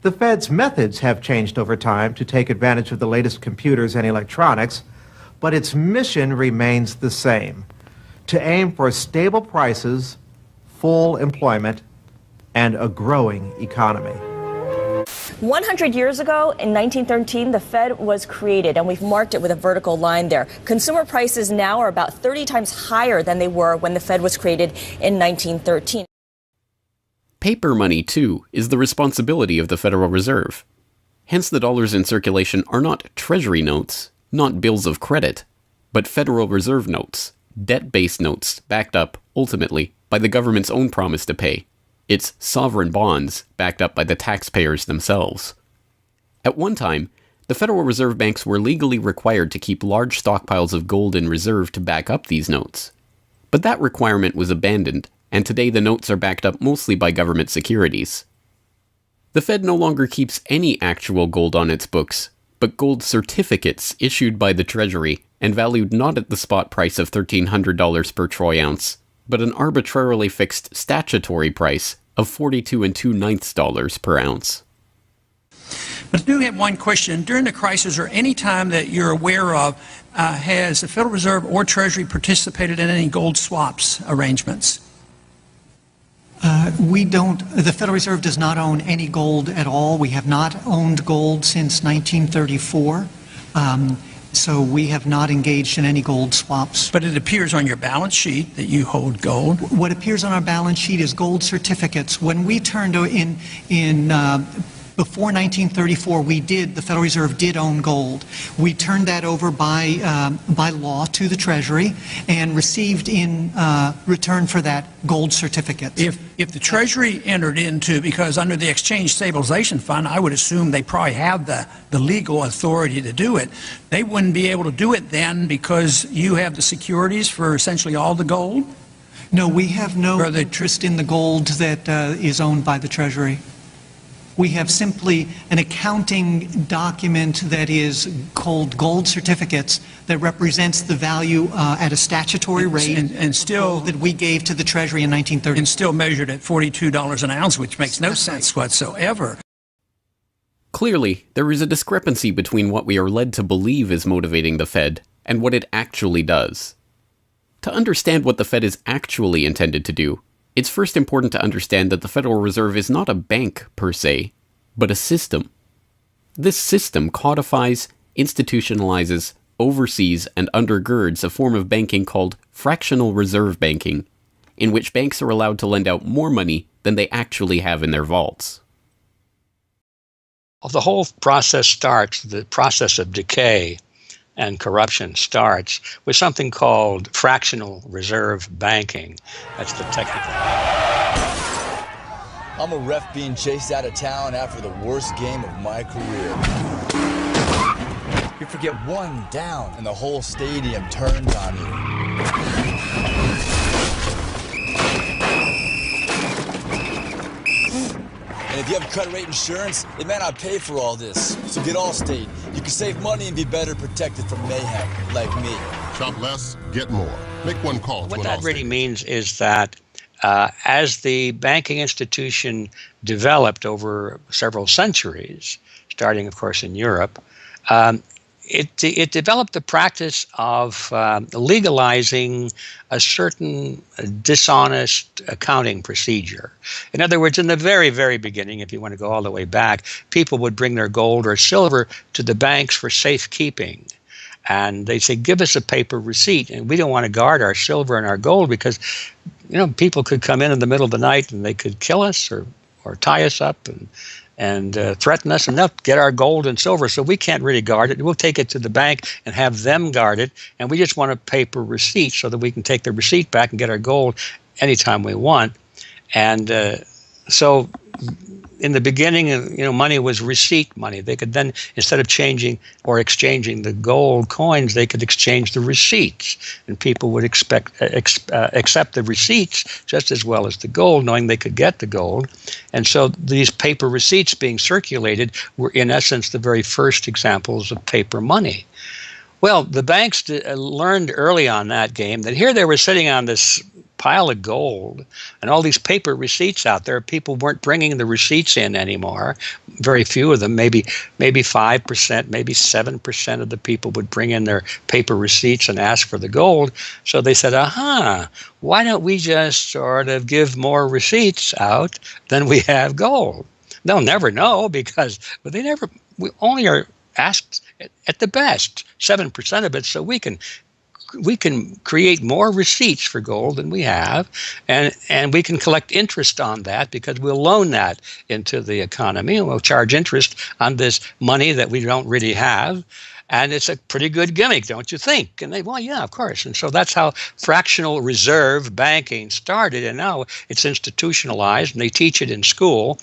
The Fed's methods have changed over time to take advantage of the latest computers and electronics, but its mission remains the same: to aim for stable prices, full employment, and a growing economy. 100 years ago, in 1913, the Fed was created, and we've marked it with a vertical line there. Consumer prices now are about 30 times higher than they were when the Fed was created in 1913. Paper money, too, is the responsibility of the Federal Reserve. Hence, the dollars in circulation are not Treasury notes, not bills of credit, but Federal Reserve notes, debt-based notes backed up, ultimately, by the government's own promise to pay. It's sovereign bonds backed up by the taxpayers themselves. At one time, the Federal Reserve banks were legally required to keep large stockpiles of gold in reserve to back up these notes. But that requirement was abandoned, and today the notes are backed up mostly by government securities. The Fed no longer keeps any actual gold on its books, but gold certificates issued by the Treasury and valued not at the spot price of $1,300 per troy ounce, but an arbitrarily fixed statutory price of $42 2/9 per ounce. But I do have one question. During the crisis, or any time that you're aware of, has the Federal Reserve or Treasury participated in any gold swaps arrangements? We don't. The Federal Reserve does not own any gold at all. We have not owned gold since 1934. So we have not engaged in any gold swaps. But it appears on your balance sheet that you hold gold. What appears on our balance sheet is gold certificates. When we turned before 1934, the Federal Reserve did own gold. We turned that over by law to the Treasury and received in return for that gold certificates. If the Treasury entered into, because under the Exchange Stabilization Fund, I would assume they probably have the legal authority to do it, they wouldn't be able to do it then because you have the securities for essentially all the gold? No, we have no interest in the gold that is owned by the Treasury. We have simply an accounting document that is called gold certificates that represents the value at a statutory rate and still that we gave to the Treasury in 1930. And still measured at $42 an ounce, which makes no sense whatsoever. Clearly, there is a discrepancy between what we are led to believe is motivating the Fed and what it actually does. To understand what the Fed is actually intended to do, it's first important to understand that the Federal Reserve is not a bank per se, but a system. This system codifies, institutionalizes, oversees, and undergirds a form of banking called fractional reserve banking, in which banks are allowed to lend out more money than they actually have in their vaults. The whole process starts, the process of decay and corruption starts with something called fractional reserve banking. That's the technical. I'm a ref being chased out of town after the worst game of my career. You forget one down and the whole stadium turns on you. And if you have credit rate insurance, it may not pay for all this. So get Allstate. You can save money and be better protected from mayhem, like me. Shop less, get more. Make one call to an What that Allstate. really means is that as the banking institution developed over several centuries, starting, of course, in Europe, it developed the practice of legalizing a certain dishonest accounting procedure. In other words, in the very, very beginning, if you want to go all the way back, people would bring their gold or silver to the banks for safekeeping. And they'd say, give us a paper receipt. And we don't want to guard our silver and our gold because, people could come in the middle of the night and they could kill us or tie us up and threaten us, and they'll get our gold and silver, so we can't really guard it. We'll take it to the bank and have them guard it, and we just want a paper receipt so that we can take the receipt back and get our gold anytime we want. And so in the beginning, money was receipt money. They could then, instead of changing or exchanging the gold coins, they could exchange the receipts, and people would accept the receipts just as well as the gold, knowing they could get the gold. And so these paper receipts being circulated were, in essence, the very first examples of paper money. Well, the banks learned early on that game that here they were sitting on this pile of gold and all these paper receipts out there. People weren't bringing the receipts in anymore. Very few of them, maybe 5%, maybe 7% of the people would bring in their paper receipts and ask for the gold. So they said, why don't we just sort of give more receipts out than we have gold? They'll never know because we only are asked at the best 7% of it, so we can create more receipts for gold than we have, and we can collect interest on that because we'll loan that into the economy and we'll charge interest on this money that we don't really have. And it's a pretty good gimmick, don't you think? And well, yeah, of course. And so that's how fractional reserve banking started. And now it's institutionalized, and they teach it in school.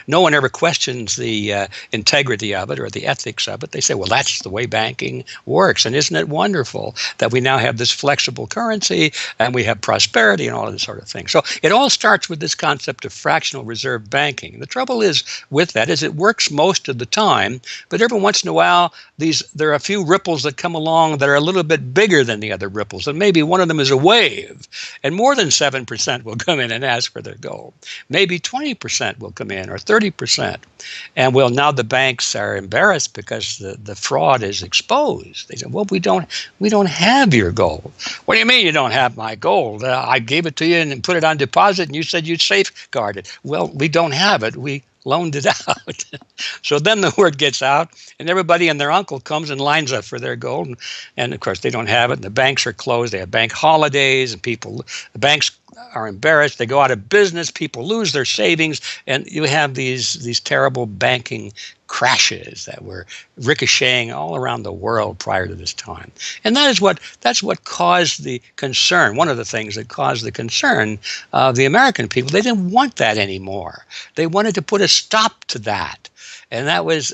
No one ever questions the integrity of it or the ethics of it. They say, well, that's the way banking works. And isn't it wonderful that we now have this flexible currency and we have prosperity and all of this sort of thing? So it all starts with this concept of fractional reserve banking. And the trouble is with that is it works most of the time, but every once in a while, there are a few ripples that come along that are a little bit bigger than the other ripples, and maybe one of them is a wave, and more than 7% will come in and ask for their gold. Maybe 20% will come in, or 30%. And well, now the banks are embarrassed because the fraud is exposed. They say, well, we don't have your gold. What do you mean you don't have my gold? I gave it to you and put it on deposit, and you said you'd safeguard it. Well, we don't have it. We loaned it out. So then the word gets out, and everybody and their uncle comes and lines up for their gold. And of course, they don't have it, and the banks are closed. They have bank holidays, and the banks are embarrassed. They go out of business. People lose their savings, and you have these terrible banking crashes that were ricocheting all around the world prior to this time. And that's what caused the concern. One of the things that caused the concern of the American people, they didn't want that anymore. They wanted to put a stop to that. And that was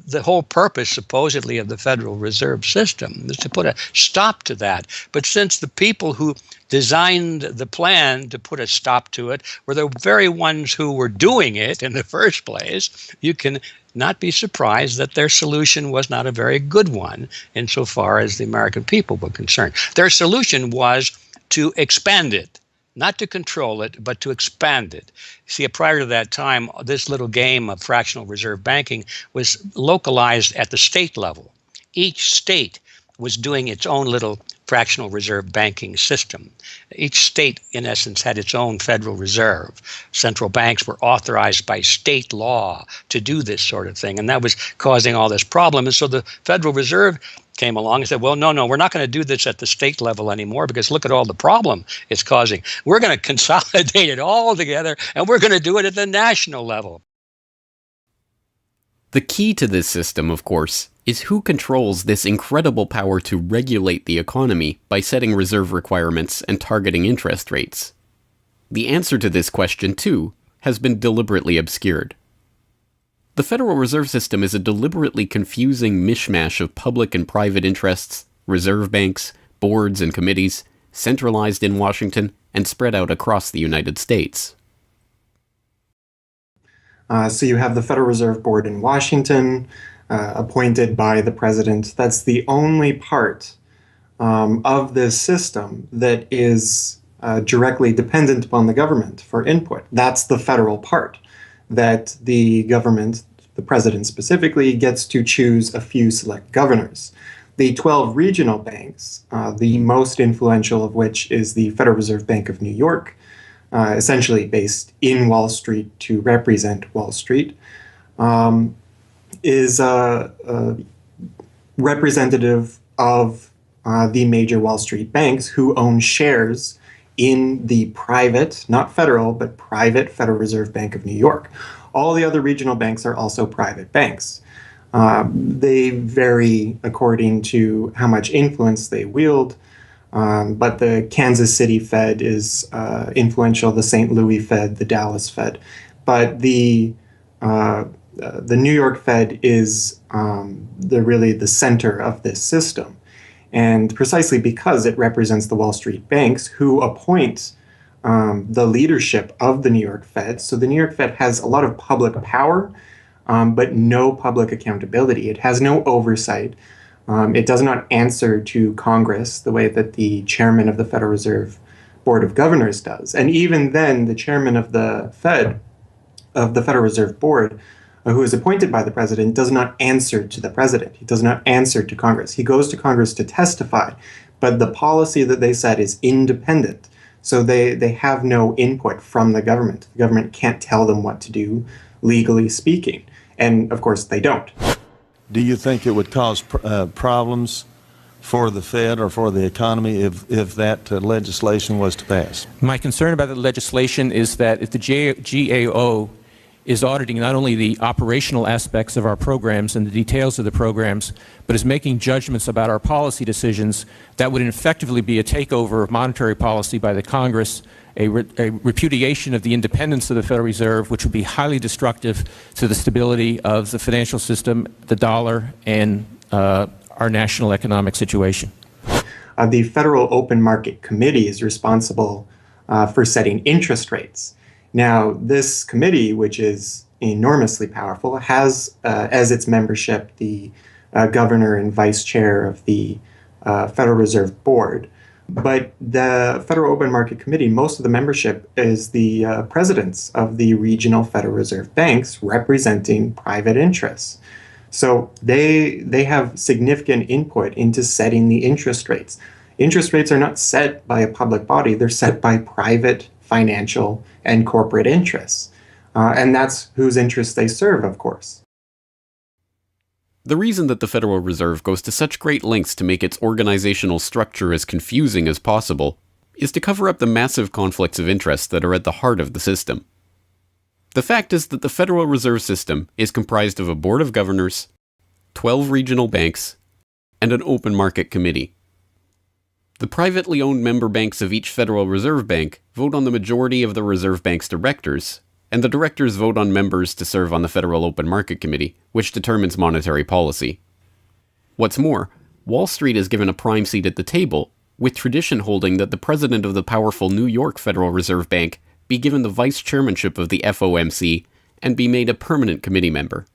the whole purpose, supposedly, of the Federal Reserve System, was to put a stop to that. But since the people who designed the plan to put a stop to it were the very ones who were doing it in the first place, you can not be surprised that their solution was not a very good one insofar as the American people were concerned. Their solution was to expand it. Not to control it, but to expand it. See, prior to that time, this little game of fractional reserve banking was localized at the state level. Each state was doing its own little fractional reserve banking system. Each state, in essence, had its own Federal Reserve. Central banks were authorized by state law to do this sort of thing, and that was causing all this problem. And so the Federal Reserve came along and said, well, no, we're not going to do this at the state level anymore because look at all the problem it's causing. We're going to consolidate it all together, and we're going to do it at the national level. The key to this system, of course, is who controls this incredible power to regulate the economy by setting reserve requirements and targeting interest rates. The answer to this question, too, has been deliberately obscured. The Federal Reserve System is a deliberately confusing mishmash of public and private interests, reserve banks, boards and committees, centralized in Washington and spread out across the United States. So you have the Federal Reserve Board in Washington, appointed by the president. That's the only part of this system that is directly dependent upon the government for input. That's the federal part, that the government, the president specifically, gets to choose a few select governors. The 12 regional banks, the most influential of which is the Federal Reserve Bank of New York, essentially based in Wall Street to represent Wall Street, is representative of the major Wall Street banks who own shares in the private, not federal, but private Federal Reserve Bank of New York. All the other regional banks are also private banks. They vary according to how much influence they wield, but the Kansas City Fed is influential, the St. Louis Fed, the Dallas Fed. But the the New York Fed is really the center of this system. And precisely because it represents the Wall Street banks who appoint the leadership of the New York Fed. So the New York Fed has a lot of public power, but no public accountability. It has no oversight. It does not answer to Congress the way that the chairman of the Federal Reserve Board of Governors does. And even then, the chairman of the Federal Reserve Board, who is appointed by the president, does not answer to the president. He does not answer to Congress. He goes to Congress to testify, but the policy that they set is independent. So they have no input from the government. The government can't tell them what to do, legally speaking. And of course, they don't. Do you think it would cause problems for the Fed or for the economy if that legislation was to pass? My concern about the legislation is that if the GAO is auditing not only the operational aspects of our programs and the details of the programs, but is making judgments about our policy decisions, that would effectively be a takeover of monetary policy by the Congress, a repudiation of the independence of the Federal Reserve, which would be highly destructive to the stability of the financial system, the dollar, and our national economic situation. The Federal Open Market Committee is responsible for setting interest rates. Now, this committee, which is enormously powerful, has as its membership the governor and vice chair of the Federal Reserve Board. But the Federal Open Market Committee, most of the membership is the presidents of the regional Federal Reserve banks representing private interests. So they have significant input into setting the interest rates. Interest rates are not set by a public body, they're set by private financial and corporate interests. And that's whose interests they serve, of course. The reason that the Federal Reserve goes to such great lengths to make its organizational structure as confusing as possible is to cover up the massive conflicts of interest that are at the heart of the system. The fact is that the Federal Reserve System is comprised of a Board of Governors, 12 regional banks, and an open market committee. The privately owned member banks of each Federal Reserve Bank vote on the majority of the Reserve Bank's directors, and the directors vote on members to serve on the Federal Open Market Committee, which determines monetary policy. What's more, Wall Street is given a prime seat at the table, with tradition holding that the president of the powerful New York Federal Reserve Bank be given the vice chairmanship of the FOMC and be made a permanent committee member.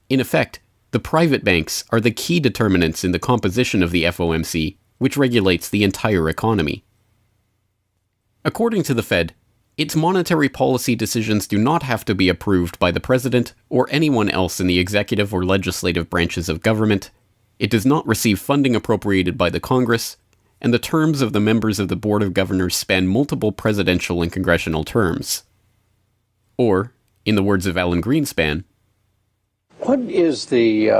In effect, the private banks are the key determinants in the composition of the FOMC, which regulates the entire economy. According to the Fed, its monetary policy decisions do not have to be approved by the president or anyone else in the executive or legislative branches of government, it does not receive funding appropriated by the Congress, and the terms of the members of the Board of Governors span multiple presidential and congressional terms. Or, in the words of Alan Greenspan, what is the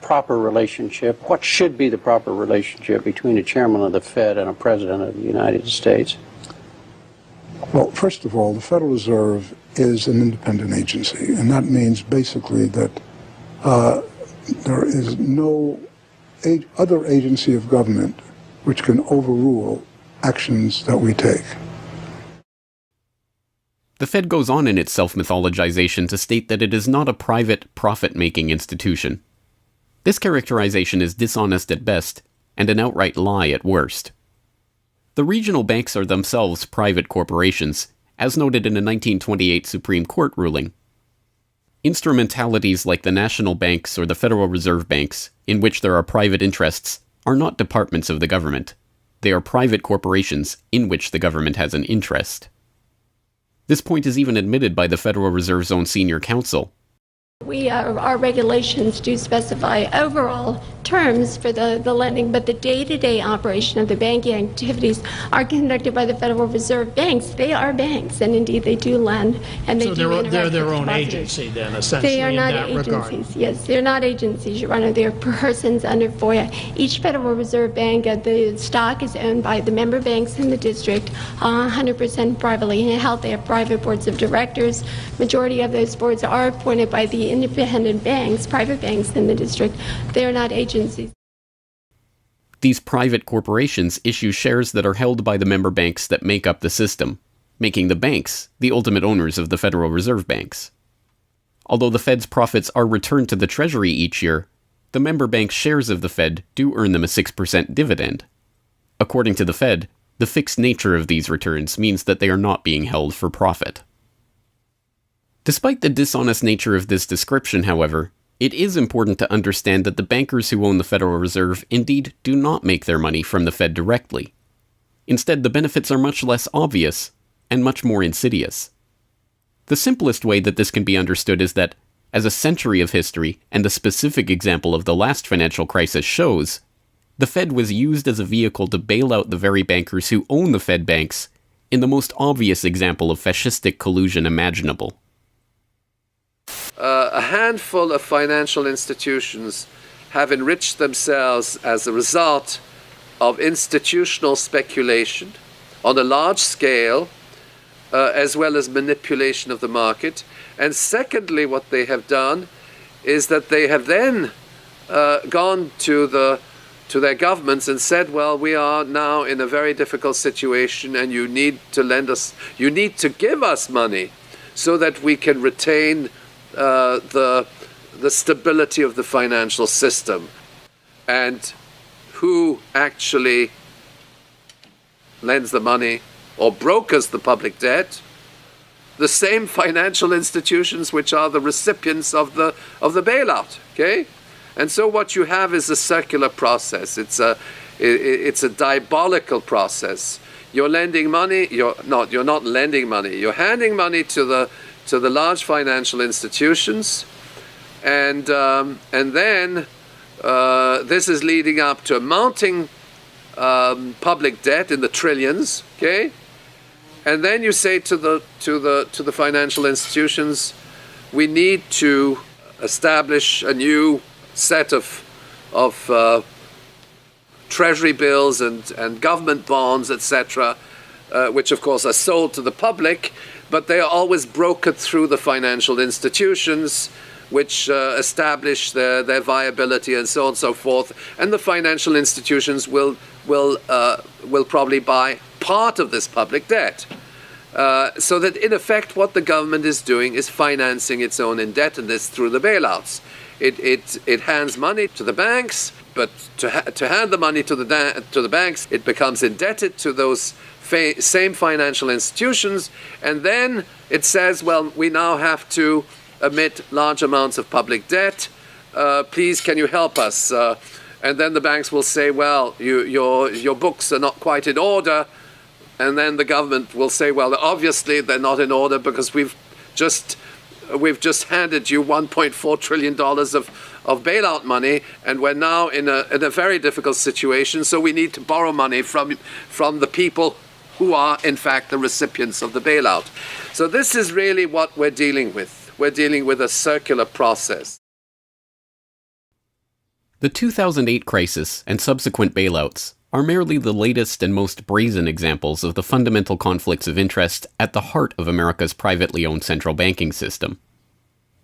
proper relationship, what should be the proper relationship between a chairman of the Fed and a president of the United States? Well, first of all, the Federal Reserve is an independent agency, and that means basically that there is no other agency of government which can overrule actions that we take. The Fed goes on in its self-mythologization to state that it is not a private, profit-making institution. This characterization is dishonest at best, and an outright lie at worst. The regional banks are themselves private corporations, as noted in a 1928 Supreme Court ruling. Instrumentalities like the national banks or the Federal Reserve Banks, in which there are private interests, are not departments of the government. They are private corporations in which the government has an interest. This point is even admitted by the Federal Reserve's own senior counsel. Our regulations do specify overall terms for the lending, but the day-to-day operation of the banking activities are conducted by the Federal Reserve banks. They are banks, and indeed they do lend, and they do interact they're their with own depositors. agency then, essentially, They are not in that regard. agencies. Yes, they're not agencies, Your Honor. They're persons under FOIA. Each Federal Reserve Bank, the stock is owned by the member banks in the district, 100% privately held. They have private boards of directors. Majority of those boards are appointed by the independent banks, private banks in the district. They are not agencies. These private corporations issue shares that are held by the member banks that make up the system, making the banks the ultimate owners of the Federal Reserve Banks. Although the Fed's profits are returned to the Treasury each year, the member bank shares of the Fed do earn them a 6% dividend. According to the Fed, the fixed nature of these returns means that they are not being held for profit. Despite the dishonest nature of this description, however, it is important to understand that the bankers who own the Federal Reserve indeed do not make their money from the Fed directly. Instead, the benefits are much less obvious and much more insidious. The simplest way that this can be understood is that, as a century of history and a specific example of the last financial crisis shows, the Fed was used as a vehicle to bail out the very bankers who own the Fed banks in the most obvious example of fascistic collusion imaginable. A handful of financial institutions have enriched themselves as a result of institutional speculation on a large scale, as well as manipulation of the market. And secondly, what they have done is that they have then gone to their governments and said, well, we are now in a very difficult situation and you need to give us money so that we can retain the stability of the financial system. And who actually lends the money or brokers the public debt? The same financial institutions which are the recipients of the bailout. Okay, and so what you have is a circular process. It's a diabolical process. You're lending money. You're not lending money. You're handing money to the large financial institutions, and then this is leading up to a mounting public debt in the trillions. Okay. And then you say to the financial institutions, we need to establish a new set of treasury bills and government bonds, etc., which of course are sold to the public, but they are always brokered through the financial institutions, which establish their viability and so on and so forth. And the financial institutions will probably buy part of this public debt. So that in effect what the government is doing is financing its own indebtedness through the bailouts. It hands money to the banks, but to hand the money to the banks, it becomes indebted to those same financial institutions, and then it says, well, we now have to emit large amounts of public debt. Please, can you help us? And then the banks will say, well, your books are not quite in order. And then the government will say, well, obviously they're not in order because we've just handed you $1.4 trillion of bailout money, and we're now in a very difficult situation, so we need to borrow money from the people who are, in fact, the recipients of the bailout. So this is really what we're dealing with. We're dealing with a circular process. The 2008 crisis and subsequent bailouts are merely the latest and most brazen examples of the fundamental conflicts of interest at the heart of America's privately owned central banking system.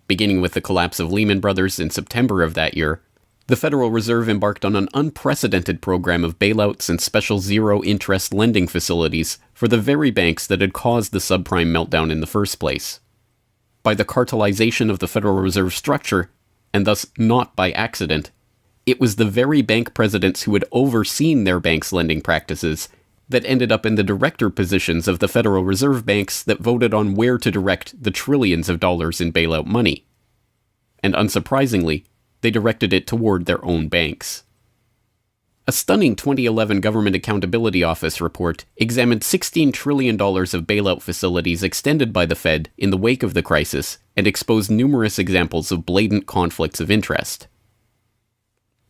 Beginning with the collapse of Lehman Brothers in September of that year, the Federal Reserve embarked on an unprecedented program of bailouts and special zero-interest lending facilities for the very banks that had caused the subprime meltdown in the first place. By the cartelization of the Federal Reserve structure, and thus not by accident, it was the very bank presidents who had overseen their banks' lending practices that ended up in the director positions of the Federal Reserve banks that voted on where to direct the trillions of dollars in bailout money. And unsurprisingly, they directed it toward their own banks. A stunning 2011 Government Accountability Office report examined $16 trillion of bailout facilities extended by the Fed in the wake of the crisis and exposed numerous examples of blatant conflicts of interest.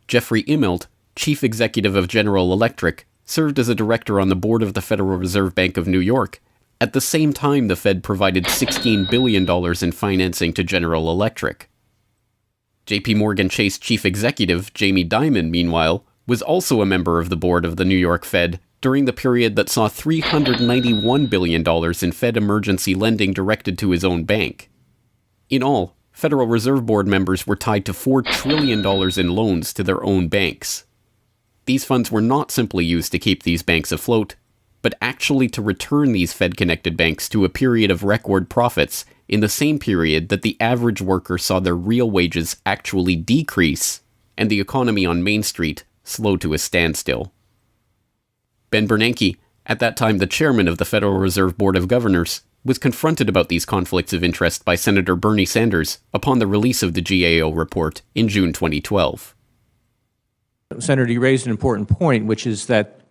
Jeffrey Immelt, chief executive of General Electric, served as a director on the board of the Federal Reserve Bank of New York. At the same time, the Fed provided $16 billion in financing to General Electric. JP Morgan Chase chief executive Jamie Dimon, meanwhile, was also a member of the board of the New York Fed during the period that saw $391 billion in Fed emergency lending directed to his own bank. In all, Federal Reserve Board members were tied to $4 trillion in loans to their own banks. These funds were not simply used to keep these banks afloat, but actually to return these Fed-connected banks to a period of record profits in the same period that the average worker saw their real wages actually decrease and the economy on Main Street slow to a standstill. Ben Bernanke, at that time the chairman of the Federal Reserve Board of Governors, was confronted about these conflicts of interest by Senator Bernie Sanders upon the release of the GAO report in June 2012. Senator, you raised an important point, which is that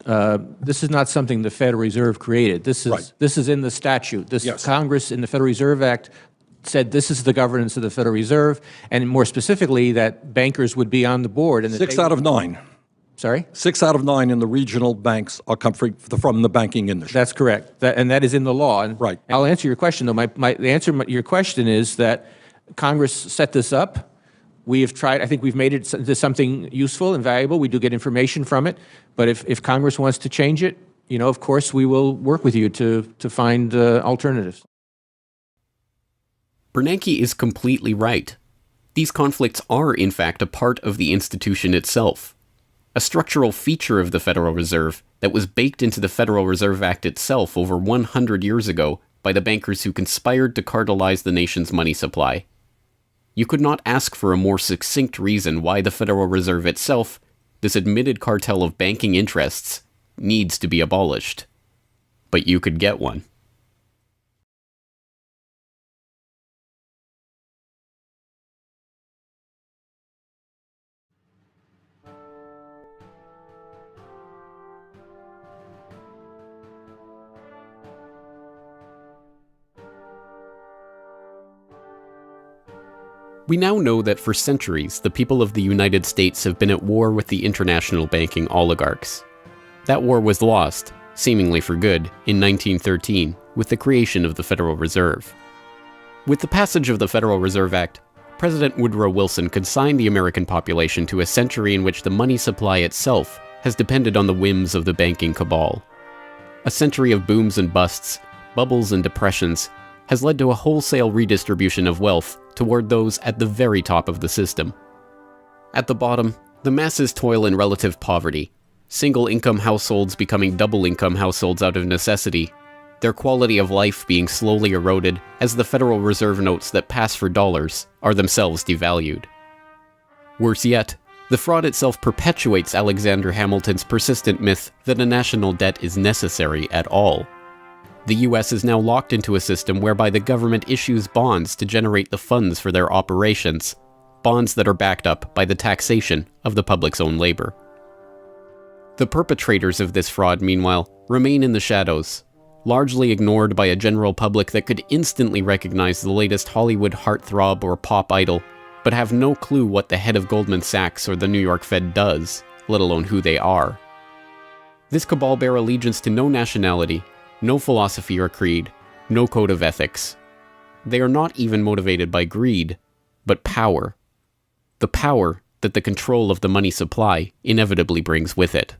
this is not something the Federal Reserve created. This is in the statute. Congress in the Federal Reserve Act said this is the governance of the Federal Reserve, and more specifically that bankers would be on the board. And 6 out of 9. Sorry? 6 out of 9 in the regional banks are come from the banking industry. That's correct. And that is in the law. And right. I'll answer your question, though. The answer to your question is that Congress set this up. We have tried, I think we've made it into something useful and valuable. We do get information from it. But if Congress wants to change it, of course, we will work with you to find alternatives. Bernanke is completely right. These conflicts are, in fact, a part of the institution itself. A structural feature of the Federal Reserve that was baked into the Federal Reserve Act itself over 100 years ago by the bankers who conspired to cartelize the nation's money supply. You could not ask for a more succinct reason why the Federal Reserve itself, this admitted cartel of banking interests, needs to be abolished. But you could get one. We now know that for centuries, the people of the United States have been at war with the international banking oligarchs. That war was lost, seemingly for good, in 1913 with the creation of the Federal Reserve. With the passage of the Federal Reserve Act, President Woodrow Wilson consigned the American population to a century in which the money supply itself has depended on the whims of the banking cabal. A century of booms and busts, bubbles and depressions, has led to a wholesale redistribution of wealth toward those at the very top of the system. At the bottom, the masses toil in relative poverty, single-income households becoming double-income households out of necessity, their quality of life being slowly eroded as the Federal Reserve notes that pass for dollars are themselves devalued. Worse yet, the fraud itself perpetuates Alexander Hamilton's persistent myth that a national debt is necessary at all. The US is now locked into a system whereby the government issues bonds to generate the funds for their operations, bonds that are backed up by the taxation of the public's own labor. The perpetrators of this fraud, meanwhile, remain in the shadows, largely ignored by a general public that could instantly recognize the latest Hollywood heartthrob or pop idol, but have no clue what the head of Goldman Sachs or the New York Fed does, let alone who they are. This cabal bear allegiance to no nationality, no philosophy or creed, no code of ethics. They are not even motivated by greed, but power. The power that the control of the money supply inevitably brings with it.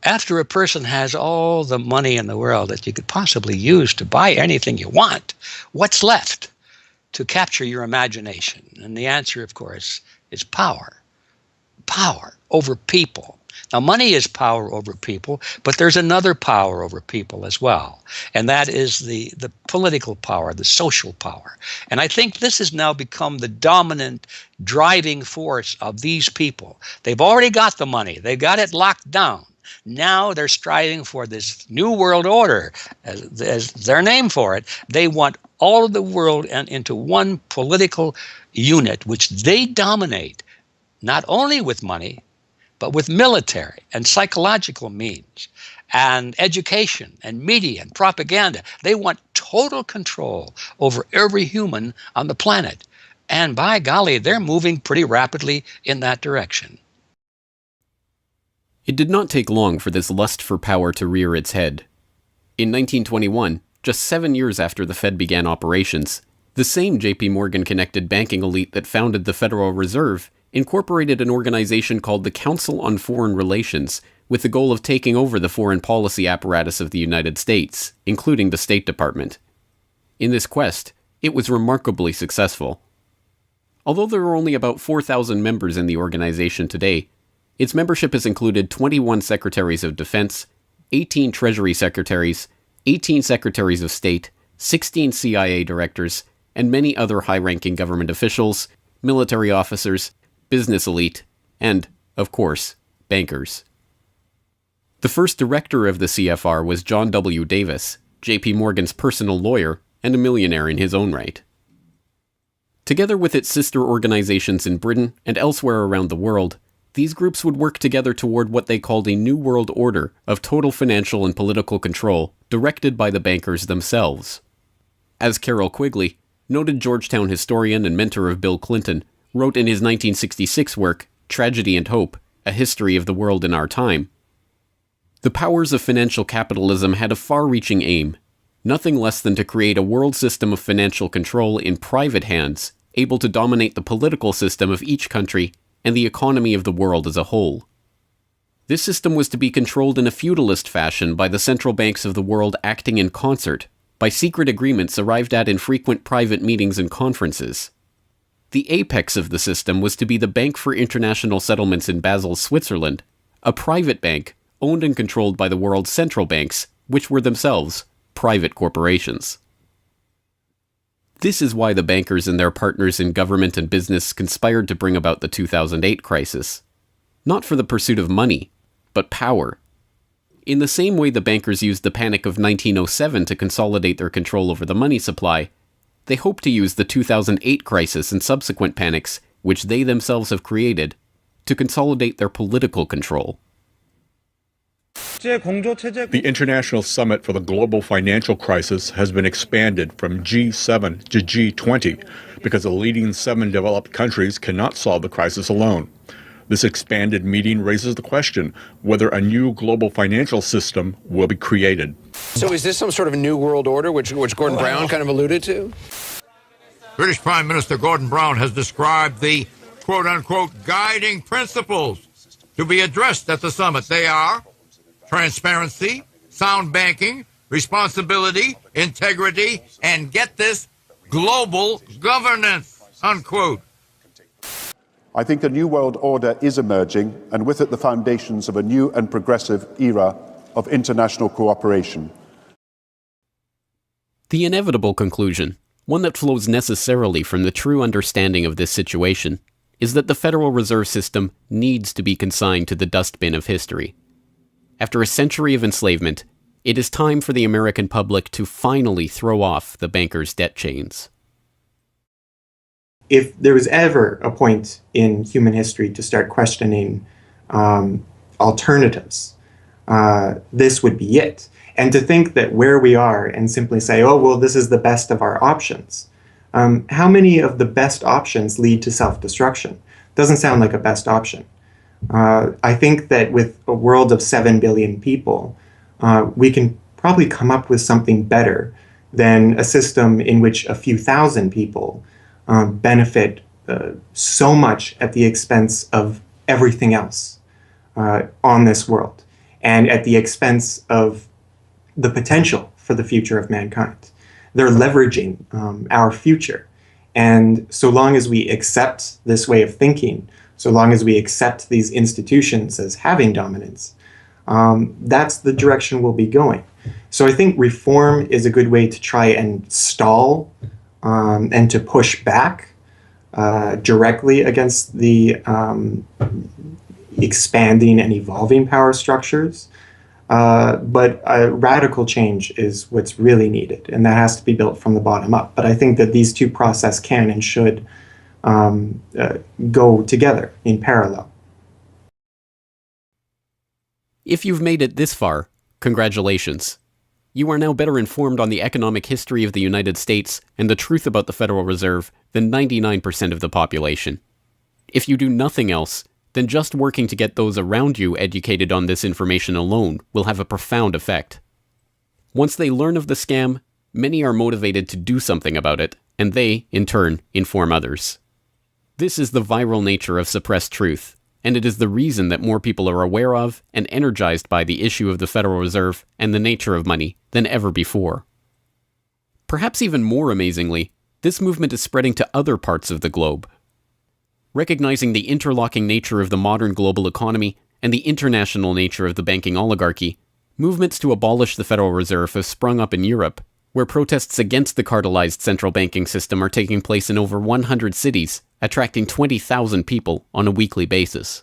After a person has all the money in the world that you could possibly use to buy anything you want, what's left to capture your imagination? And the answer, of course, is power. Power over people. Now, money is power over people, but there's another power over people as well, and that is the political power, the social power. And I think this has now become the dominant driving force of these people. They've already got the money. They've got it locked down. Now they're striving for this new world order, as their name for it. They want all of the world into one political unit, which they dominate, not only with money, but with military and psychological means and education and media and propaganda. They want total control over every human on the planet. And by golly, they're moving pretty rapidly in that direction. It did not take long for this lust for power to rear its head. In 1921, just 7 years after the Fed began operations, the same J.P. Morgan-connected banking elite that founded the Federal Reserve incorporated an organization called the Council on Foreign Relations with the goal of taking over the foreign policy apparatus of the United States, including the State Department. In this quest, it was remarkably successful. Although there are only about 4,000 members in the organization today, its membership has included 21 secretaries of defense, 18 Treasury Secretaries, 18 Secretaries of State, 16 CIA directors, and many other high-ranking government officials, military officers, business elite, and, of course, bankers. The first director of the CFR was John W. Davis, J.P. Morgan's personal lawyer and a millionaire in his own right. Together with its sister organizations in Britain and elsewhere around the world, these groups would work together toward what they called a New World Order of total financial and political control directed by the bankers themselves. As Carroll Quigley, noted Georgetown historian and mentor of Bill Clinton, wrote in his 1966 work, Tragedy and Hope, A History of the World in Our Time, the powers of financial capitalism had a far-reaching aim, nothing less than to create a world system of financial control in private hands, able to dominate the political system of each country and the economy of the world as a whole. This system was to be controlled in a feudalist fashion by the central banks of the world acting in concert, by secret agreements arrived at in frequent private meetings and conferences. The apex of the system was to be the Bank for International Settlements in Basel, Switzerland, a private bank owned and controlled by the world's central banks, which were themselves private corporations. This is why the bankers and their partners in government and business conspired to bring about the 2008 crisis. Not for the pursuit of money, but power. In the same way the bankers used the panic of 1907 to consolidate their control over the money supply, they hope to use the 2008 crisis and subsequent panics, which they themselves have created, to consolidate their political control. The International Summit for the Global Financial Crisis has been expanded from G7 to G20 because the leading 7 developed countries cannot solve the crisis alone. This expanded meeting raises the question whether a new global financial system will be created. So is this some sort of new world order, which Gordon Brown kind of alluded to? British Prime Minister Gordon Brown has described the quote-unquote guiding principles to be addressed at the summit. They are transparency, sound banking, responsibility, integrity, and get this, global governance, unquote. I think a new world order is emerging, and with it the foundations of a new and progressive era of international cooperation. The inevitable conclusion, one that flows necessarily from the true understanding of this situation, is that the Federal Reserve System needs to be consigned to the dustbin of history. After a century of enslavement, it is time for the American public to finally throw off the bankers' debt chains. If there was ever a point in human history to start questioning alternatives, this would be it. And to think that where we are and simply say, oh, well, this is the best of our options. How many of the best options lead to self-destruction? Doesn't sound like a best option. I think that with a world of 7 billion people, we can probably come up with something better than a system in which a few thousand people benefit so much at the expense of everything else on this world, and at the expense of the potential for the future of mankind. They're leveraging our future. And so long as we accept this way of thinking, so long as we accept these institutions as having dominance, that's the direction we'll be going. So I think reform is a good way to try and stall and to push back directly against the expanding and evolving power structures. But a radical change is what's really needed, and that has to be built from the bottom up. But I think that these two processes can and should go together in parallel. If you've made it this far, congratulations. You are now better informed on the economic history of the United States and the truth about the Federal Reserve than 99% of the population. If you do nothing else, then just working to get those around you educated on this information alone will have a profound effect. Once they learn of the scam, many are motivated to do something about it, and they, in turn, inform others. This is the viral nature of suppressed truth, and it is the reason that more people are aware of and energized by the issue of the Federal Reserve and the nature of money than ever before. Perhaps even more amazingly, this movement is spreading to other parts of the globe. Recognizing the interlocking nature of the modern global economy and the international nature of the banking oligarchy, Movements to abolish the Federal Reserve have sprung up in Europe, where protests against the cartelized central banking system are taking place in over 100 cities, attracting 20,000 people on a weekly basis.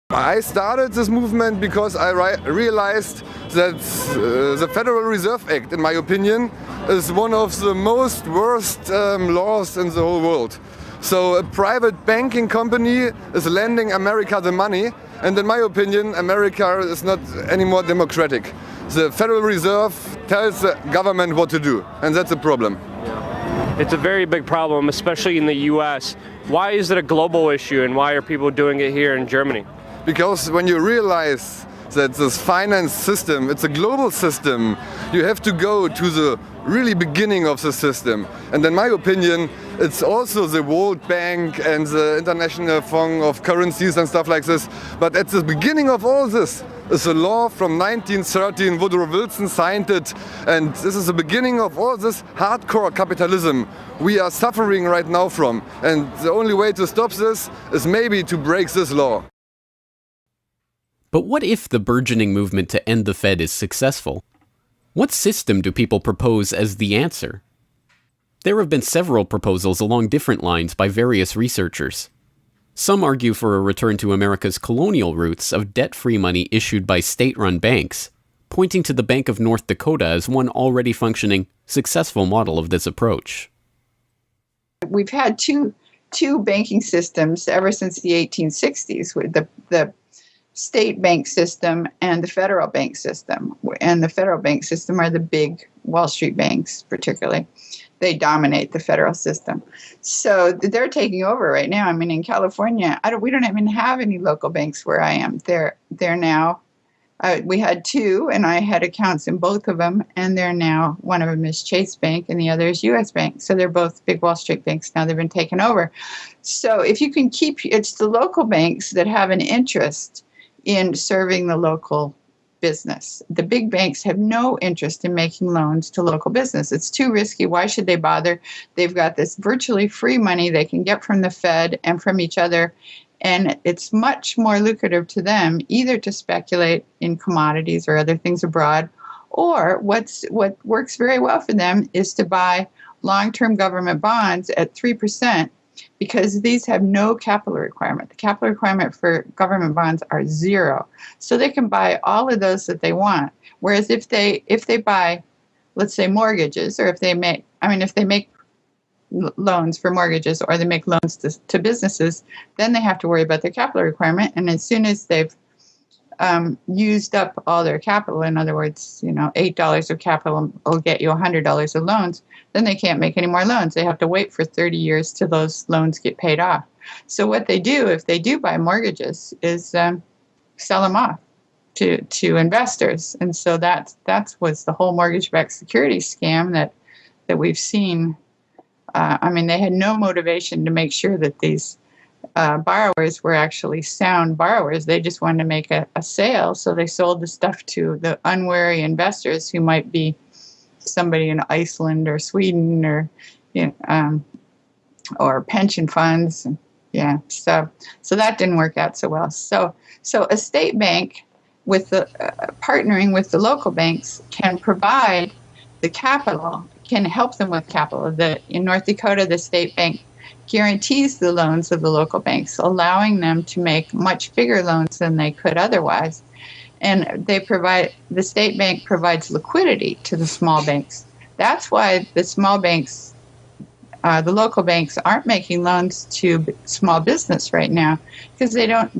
I started this movement because I realized that the Federal Reserve Act, in my opinion, is one of the most worst laws in the whole world. So a private banking company is lending America the money, and in my opinion, America is not any more democratic. The Federal Reserve tells the government what to do, and that's a problem. It's a very big problem, especially in the U.S. Why is it a global issue, and why are people doing it here in Germany? Because when you realize that this finance system, it's a global system, you have to go to the really beginning of the system. And in my opinion, it's also the World Bank and the International Fund of Currencies and stuff like this. But at the beginning of all this is a law from 1913, Woodrow Wilson signed it, and this is the beginning of all this hardcore capitalism we are suffering right now from. And the only way to stop this is maybe to break this law. But what if the burgeoning movement to end the Fed is successful? What system do people propose as the answer? There have been several proposals along different lines by various researchers. Some argue for a return to America's colonial roots of debt-free money issued by state-run banks, pointing to the Bank of North Dakota as one already functioning, successful model of this approach. We've had two banking systems ever since the 1860s, with the state bank system and the federal bank system. And the federal bank system are the big Wall Street banks, particularly. They dominate the federal system. So they're taking over right now. I mean, in California, we don't even have any local banks where I am. They're now, we had two, and I had accounts in both of them, and they're now, one of them is Chase Bank and the other is U.S. Bank. So they're both big Wall Street banks now. They've been taken over. So if you can it's the local banks that have an interest in serving the local business. The big banks have no interest in making loans to local business. It's too risky. Why should they bother? They've got this virtually free money they can get from the Fed and from each other, and it's much more lucrative to them either to speculate in commodities or other things abroad, or what works very well for them is to buy long-term government bonds at 3%, because these have no capital requirement. The capital requirement for government bonds are zero. So they can buy all of those that they want. Whereas if they buy, let's say, mortgages, or if they make loans for mortgages, or they make loans to businesses, then they have to worry about their capital requirement. And as soon as they've used up all their capital, in other words, $8 of capital will get you $100 of loans, then they can't make any more loans. They have to wait for 30 years till those loans get paid off. So what they do, if they do buy mortgages, is sell them off to investors. And so that was the whole mortgage-backed securities scam that we've seen. They had no motivation to make sure that these borrowers were actually sound borrowers. They just wanted to make a sale, so they sold the stuff to the unwary investors who might be somebody in Iceland or Sweden or pension funds. Yeah, so that didn't work out so well. So a state bank with the partnering with the local banks can provide the capital, can help them with capital. In North Dakota, the state bank guarantees the loans of the local banks, allowing them to make much bigger loans than they could otherwise. And the state bank provides liquidity to the small banks. That's why the small banks, the local banks, aren't making loans to small business right now, because they don't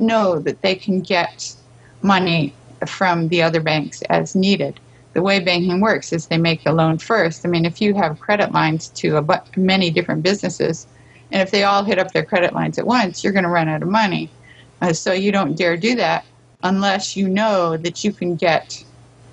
know that they can get money from the other banks as needed. The way banking works is they make the loan first. If you have credit lines to many different businesses, and if they all hit up their credit lines at once, you're going to run out of money. So you don't dare do that unless you know that you can get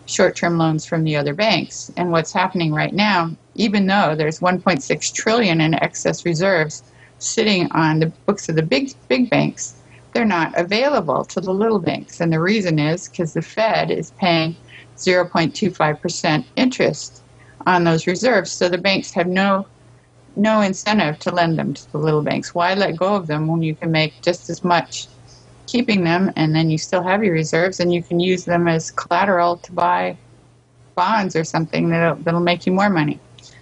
short-term loans from the other banks. And what's happening right now, even though there's $1.6 trillion in excess reserves sitting on the books of the big banks, they're not available to the little banks. And the reason is because the Fed is paying 0.25% interest on those reserves. So the banks have no incentive to lend them to the little banks. Why let go of them when you can make just as much keeping them, and then you still have your reserves, and you can use them as collateral to buy bonds or something that'll make you more money.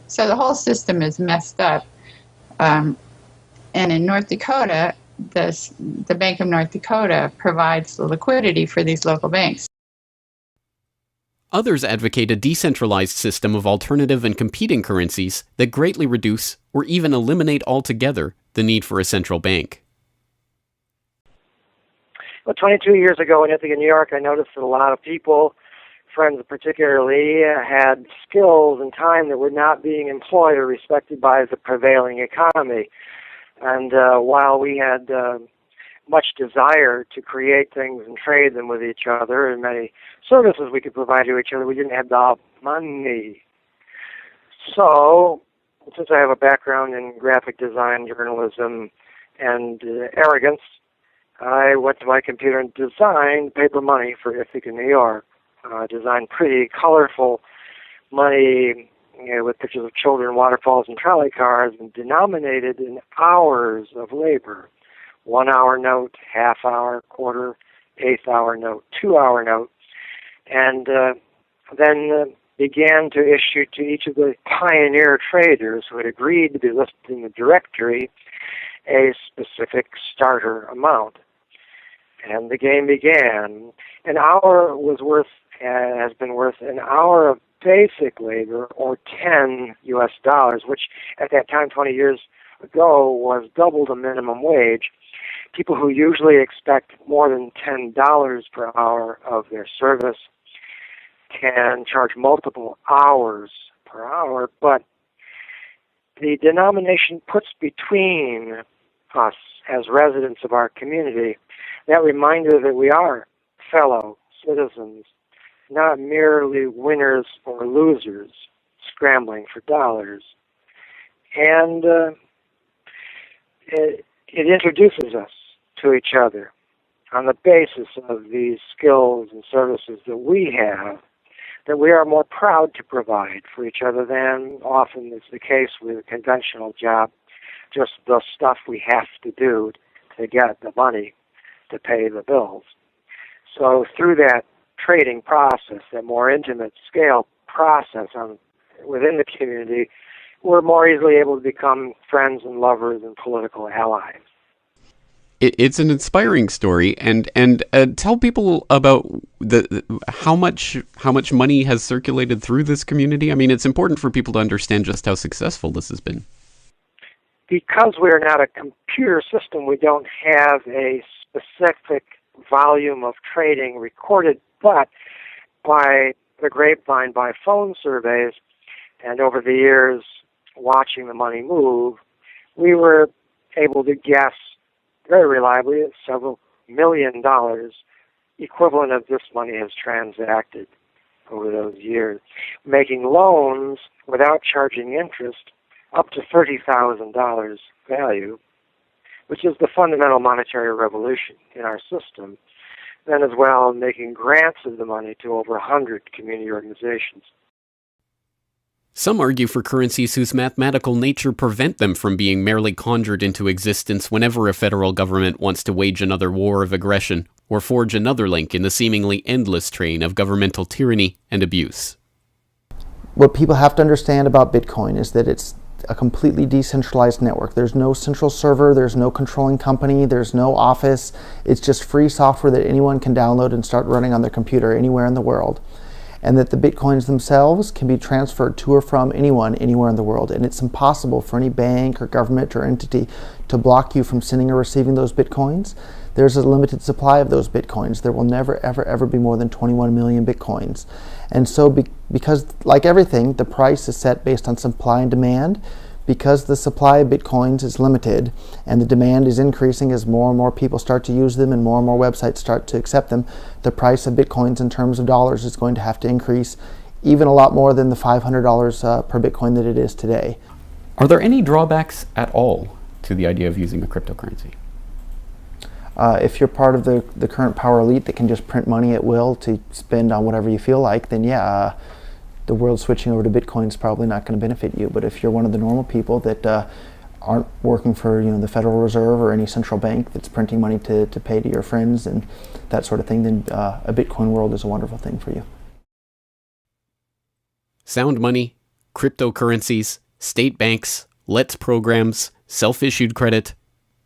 So the whole system is messed up. And in North Dakota, the Bank of North Dakota provides the liquidity for these local banks. Others advocate a decentralized system of alternative and competing currencies that greatly reduce or even eliminate altogether the need for a central bank. Well, 22 years ago in Ithaca, New York, I noticed that a lot of people, friends particularly, had skills and time that were not being employed or respected by the prevailing economy. And while we had much desire to create things and trade them with each other, and many services we could provide to each other, we didn't have the money. So, since I have a background in graphic design, journalism, and arrogance, I went to my computer and designed paper money for Ithaca, New York. Designed pretty colorful money, with pictures of children, waterfalls, and trolley cars, and denominated in hours of labor. 1 hour note, half hour, quarter, eighth hour note, 2 hour note, and then began to issue to each of the pioneer traders who had agreed to be listed in the directory a specific starter amount. And the game began. An hour has been worth an hour of basic labor, or 10 US dollars, which at that time, 20 years ago, was double the minimum wage. People who usually expect more than $10 per hour of their service can charge multiple hours per hour, but the denomination puts between us as residents of our community that reminder that we are fellow citizens, not merely winners or losers scrambling for dollars. And it introduces us to each other on the basis of these skills and services that we have, that we are more proud to provide for each other than often is the case with a conventional job, just the stuff we have to do to get the money to pay the bills. So through that trading process, that more intimate scale process within the community, we're more easily able to become friends and lovers and political allies. It's an inspiring story, and tell people about how much money has circulated through this community. I mean, it's important for people to understand just how successful this has been. Because we're not a computer system, we don't have a specific volume of trading recorded, but by the grapevine, by phone surveys, and over the years watching the money move, we were able to guess very reliably at several $1 million equivalent of this money has transacted over those years, making loans without charging interest up to $30,000 value, which is the fundamental monetary revolution in our system. Then as well, making grants of the money to over 100 community organizations. Some argue for currencies whose mathematical nature prevent them from being merely conjured into existence whenever a federal government wants to wage another war of aggression or forge another link in the seemingly endless train of governmental tyranny and abuse. What people have to understand about Bitcoin is that it's a completely decentralized network. There's no central server, there's no controlling company, there's no office. It's just free software that anyone can download and start running on their computer anywhere in the world. And that the Bitcoins themselves can be transferred to or from anyone anywhere in the world. And it's impossible for any bank or government or entity to block you from sending or receiving those Bitcoins. There's a limited supply of those Bitcoins. There will never, ever, ever be more than 21 million Bitcoins. And so because, like everything, the price is set based on supply and demand, because the supply of Bitcoins is limited and the demand is increasing as more and more people start to use them and more websites start to accept them, the price of Bitcoins in terms of dollars is going to have to increase even a lot more than the $500 per Bitcoin that it is today. Are there any drawbacks at all to the idea of using a cryptocurrency? If you're part of the current power elite that can just print money at will to spend on whatever you feel like, then yeah, the world switching over to Bitcoin is probably not going to benefit you. But if you're one of the normal people that aren't working for the Federal Reserve or any central bank that's printing money to pay to your friends and that sort of thing, then a Bitcoin world is a wonderful thing for you. Sound money, cryptocurrencies, state banks, LETS programs, self-issued credit.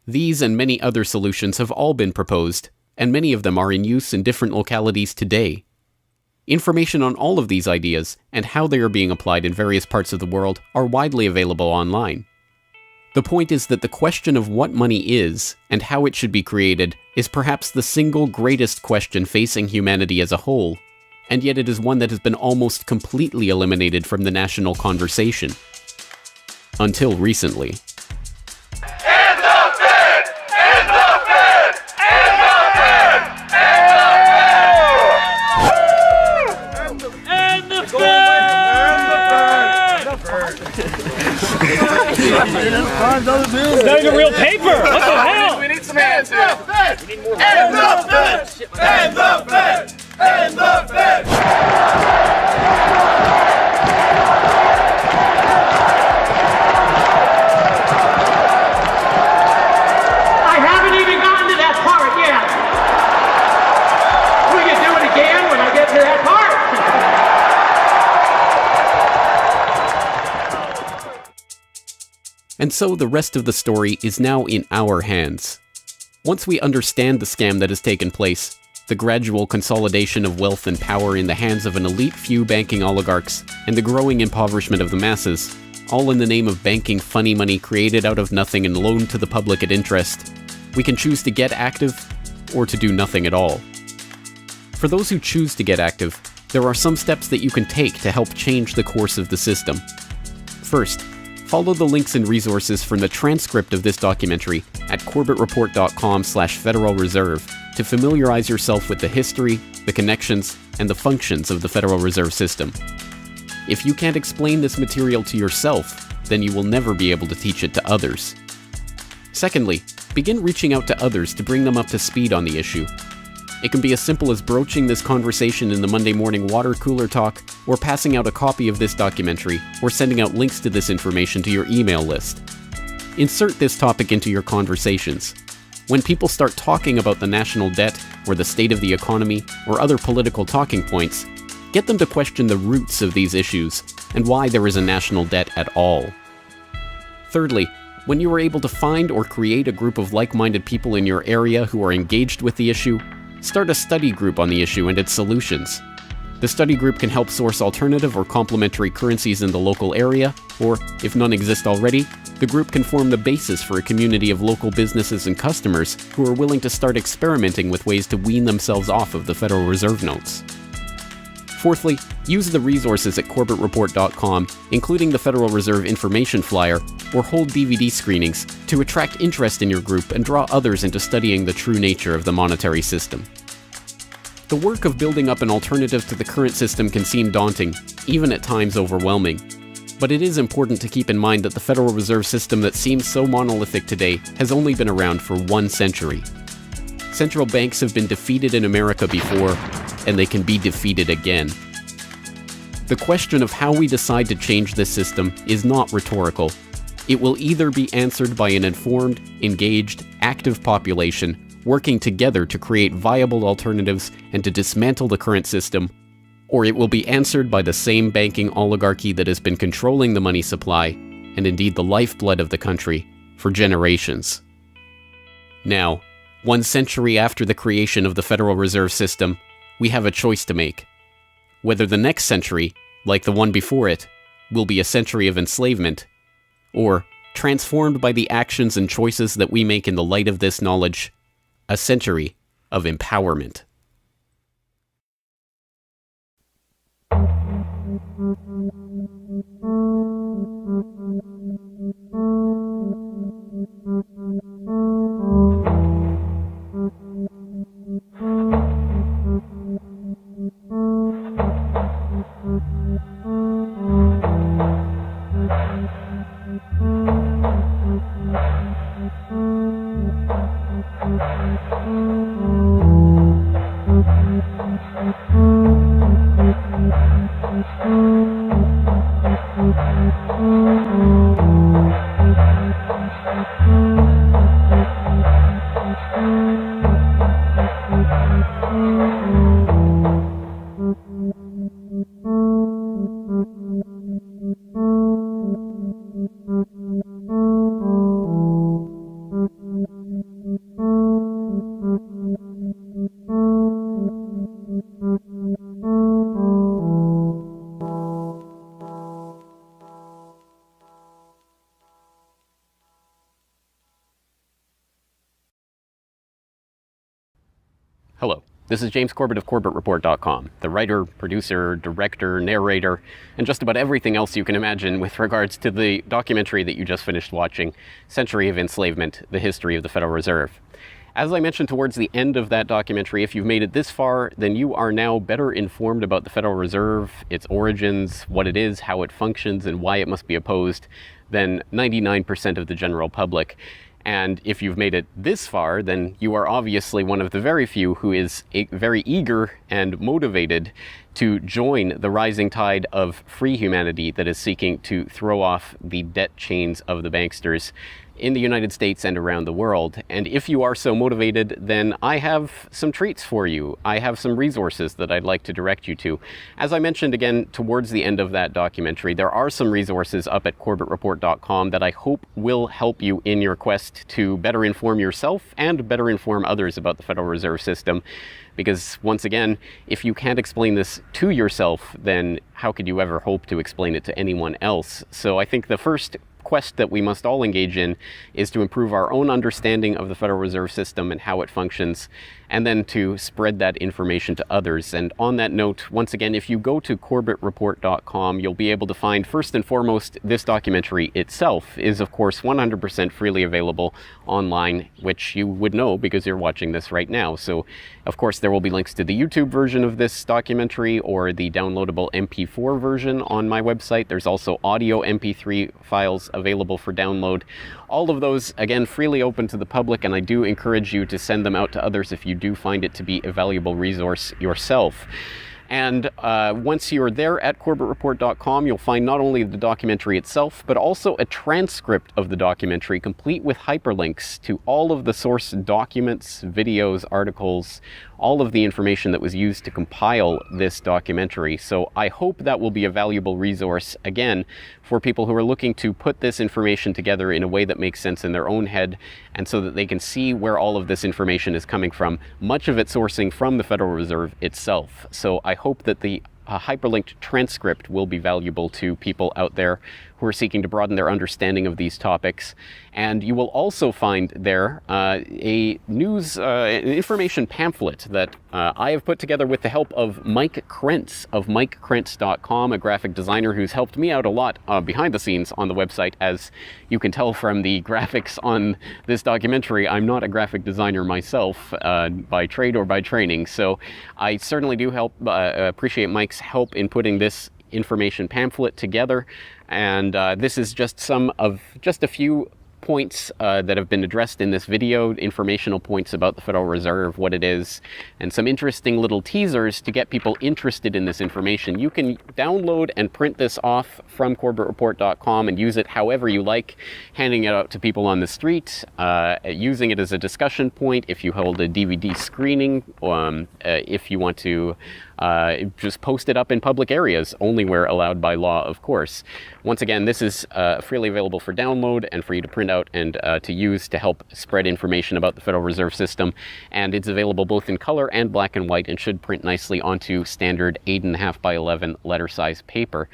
These and many other solutions have all been proposed, and many of them are in use in different localities today. Information on all of these ideas and how they are being applied in various parts of the world are widely available online. The point is that the question of what money is and how it should be created is perhaps the single greatest question facing humanity as a whole, and yet it is one that has been almost completely eliminated from the national conversation. Until recently. It's not even real paper! What the hell? We need some hands here! We need more hands! Hands up, Fed! Hands up, Fed! Hands up, Fed! I haven't even gotten to that part yet! We can do it again when I get to that part! And so the rest of the story is now in our hands. Once we understand the scam that has taken place, the gradual consolidation of wealth and power in the hands of an elite few banking oligarchs, and the growing impoverishment of the masses, all in the name of banking funny money created out of nothing and loaned to the public at interest, we can choose to get active or to do nothing at all. For those who choose to get active, there are some steps that you can take to help change the course of the system. First, follow the links and resources from the transcript of this documentary at corbettreport.com/Federal Reserve to familiarize yourself with the history, the connections, and the functions of the Federal Reserve System. If you can't explain this material to yourself, then you will never be able to teach it to others. Secondly, begin reaching out to others to bring them up to speed on the issue. It can be as simple as broaching this conversation in the Monday morning water cooler talk, or passing out a copy of this documentary, or sending out links to this information to your email list. Insert this topic into your conversations. When people start talking about the national debt, or the state of the economy, or other political talking points, get them to question the roots of these issues, and why there is a national debt at all. Thirdly, when you are able to find or create a group of like-minded people in your area who are engaged with the issue, start a study group on the issue and its solutions. The study group can help source alternative or complementary currencies in the local area, or, if none exist already, the group can form the basis for a community of local businesses and customers who are willing to start experimenting with ways to wean themselves off of the Federal Reserve notes. Fourthly, use the resources at corbettreport.com, including the Federal Reserve information flyer, or hold DVD screenings to attract interest in your group and draw others into studying the true nature of the monetary system. The work of building up an alternative to the current system can seem daunting, even at times overwhelming. But it is important to keep in mind that the Federal Reserve System that seems so monolithic today has only been around for 1 century. Central banks have been defeated in America before, and they can be defeated again. The question of how we decide to change this system is not rhetorical. It will either be answered by an informed, engaged, active population working together to create viable alternatives and to dismantle the current system, or it will be answered by the same banking oligarchy that has been controlling the money supply, and indeed the lifeblood of the country, for generations. Now, 1 century after the creation of the Federal Reserve System, we have a choice to make. Whether the next century, like the one before it, will be a century of enslavement, or, transformed by the actions and choices that we make in the light of this knowledge, a century of empowerment. Hello, this is James Corbett of CorbettReport.com, the writer, producer, director, narrator, and just about everything else you can imagine with regards to the documentary that you just finished watching, Century of Enslavement, The History of the Federal Reserve. As I mentioned towards the end of that documentary, if you've made it this far, then you are now better informed about the Federal Reserve, its origins, what it is, how it functions, and why it must be opposed than 99% of the general public. And if you've made it this far, then you are obviously one of the very few who is very eager and motivated to join the rising tide of free humanity that is seeking to throw off the debt chains of the banksters in the United States and around the world. And if you are so motivated, then I have some treats for you. I have some resources that I'd like to direct you to. As I mentioned again towards the end of that documentary, there are some resources up at CorbettReport.com that I hope will help you in your quest to better inform yourself and better inform others about the Federal Reserve System. Because once again, if you can't explain this to yourself, then how could you ever hope to explain it to anyone else? So I think the first quest that we must all engage in is to improve our own understanding of the Federal Reserve System and how it functions, and then to spread that information to others. And on that note, once again, if you go to CorbettReport.com, you'll be able to find, first and foremost, this documentary itself is, of course, 100% freely available online, which you would know because you're watching this right now. So, of course, there will be links to the YouTube version of this documentary or the downloadable MP4 version on my website. There's also audio MP3 files available for download. All of those, again, freely open to the public, and I do encourage you to send them out to others if you do find it to be a valuable resource yourself. And once you're there at CorbettReport.com, you'll find not only the documentary itself, but also a transcript of the documentary, complete with hyperlinks to all of the source documents, videos, articles, all of the information that was used to compile this documentary. So I hope that will be a valuable resource, again, for people who are looking to put this information together in a way that makes sense in their own head, and so that they can see where all of this information is coming from, much of it sourcing from the Federal Reserve itself. So I hope that the hyperlinked transcript will be valuable to people out there who are seeking to broaden their understanding of these topics. And you will also find there a news information pamphlet that I have put together with the help of Mike Krentz of MikeKrentz.com, a graphic designer who's helped me out a lot behind the scenes on the website. As you can tell from the graphics on this documentary, I'm not a graphic designer myself by trade or by training. So I certainly do appreciate Mike's help in putting this information pamphlet together. And this is just a few points that have been addressed in this video, informational points about the Federal Reserve, what it is, and some interesting little teasers to get people interested in this information. You can download and print this off from CorbettReport.com and use it however you like, handing it out to people on the street, using it as a discussion point if you hold a DVD screening, if you want to just post it up in public areas, only where allowed by law, of course. Once again, this is freely available for download and for you to print out and to use to help spread information about the Federal Reserve System. And it's available both in color and black and white and should print nicely onto standard 8.5 by 11 letter size paper.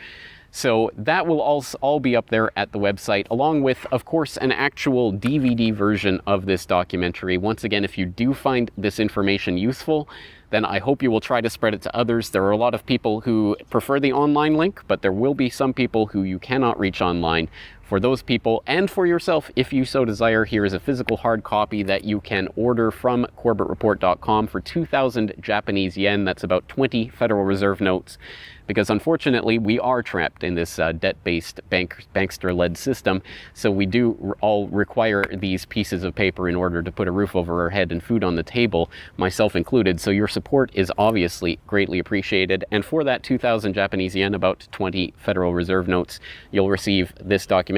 So that will all be up there at the website, along with, of course, an actual DVD version of this documentary. Once again, if you do find this information useful, then I hope you will try to spread it to others. There are a lot of people who prefer the online link, but there will be some people who you cannot reach online. For those people, and for yourself, if you so desire, here is a physical hard copy that you can order from CorbettReport.com for 2,000 Japanese yen. That's about 20 Federal Reserve notes. Because unfortunately, we are trapped in this debt-based bankster-led system, so we do all require these pieces of paper in order to put a roof over our head and food on the table, myself included. So your support is obviously greatly appreciated. And for that 2,000 Japanese yen, about 20 Federal Reserve notes, you'll receive this documentary.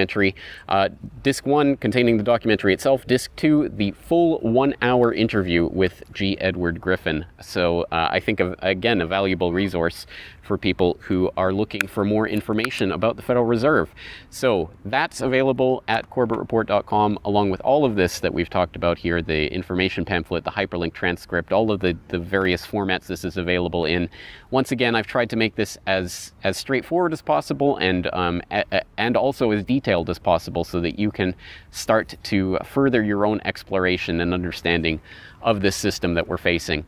Disc 1 containing the documentary itself. Disc 2, the full 1-hour interview with G. Edward Griffin. So I think, again, a valuable resource for people who are looking for more information about the Federal Reserve. So that's available at CorbettReport.com, along with all of this that we've talked about here, the information pamphlet, the hyperlink transcript, all of the various formats this is available in. Once again, I've tried to make this as straightforward as possible and also as detailed as possible so that you can start to further your own exploration and understanding of this system that we're facing.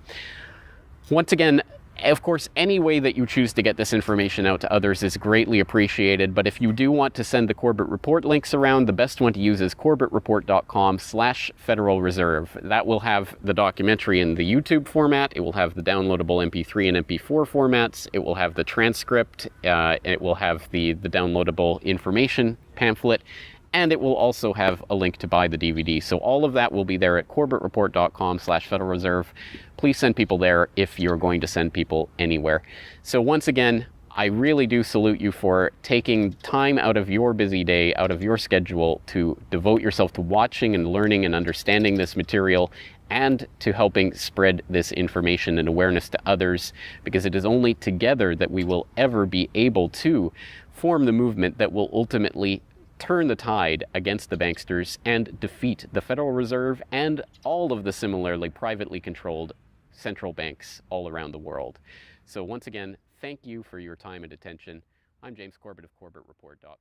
Once again, of course, any way that you choose to get this information out to others is greatly appreciated, but if you do want to send the Corbett Report links around, the best one to use is CorbettReport.com/Federal Reserve. That will have the documentary in the YouTube format, it will have the downloadable MP3 and MP4 formats, it will have the transcript, it will have the downloadable information pamphlet, and it will also have a link to buy the DVD. So all of that will be there at CorbettReport.com/Federal Reserve. Please send people there if you're going to send people anywhere. So once again, I really do salute you for taking time out of your busy day, out of your schedule, to devote yourself to watching and learning and understanding this material, and to helping spread this information and awareness to others, because it is only together that we will ever be able to form the movement that will ultimately turn the tide against the banksters and defeat the Federal Reserve and all of the similarly privately controlled central banks all around the world. So once again, thank you for your time and attention. I'm James Corbett of CorbettReport.com.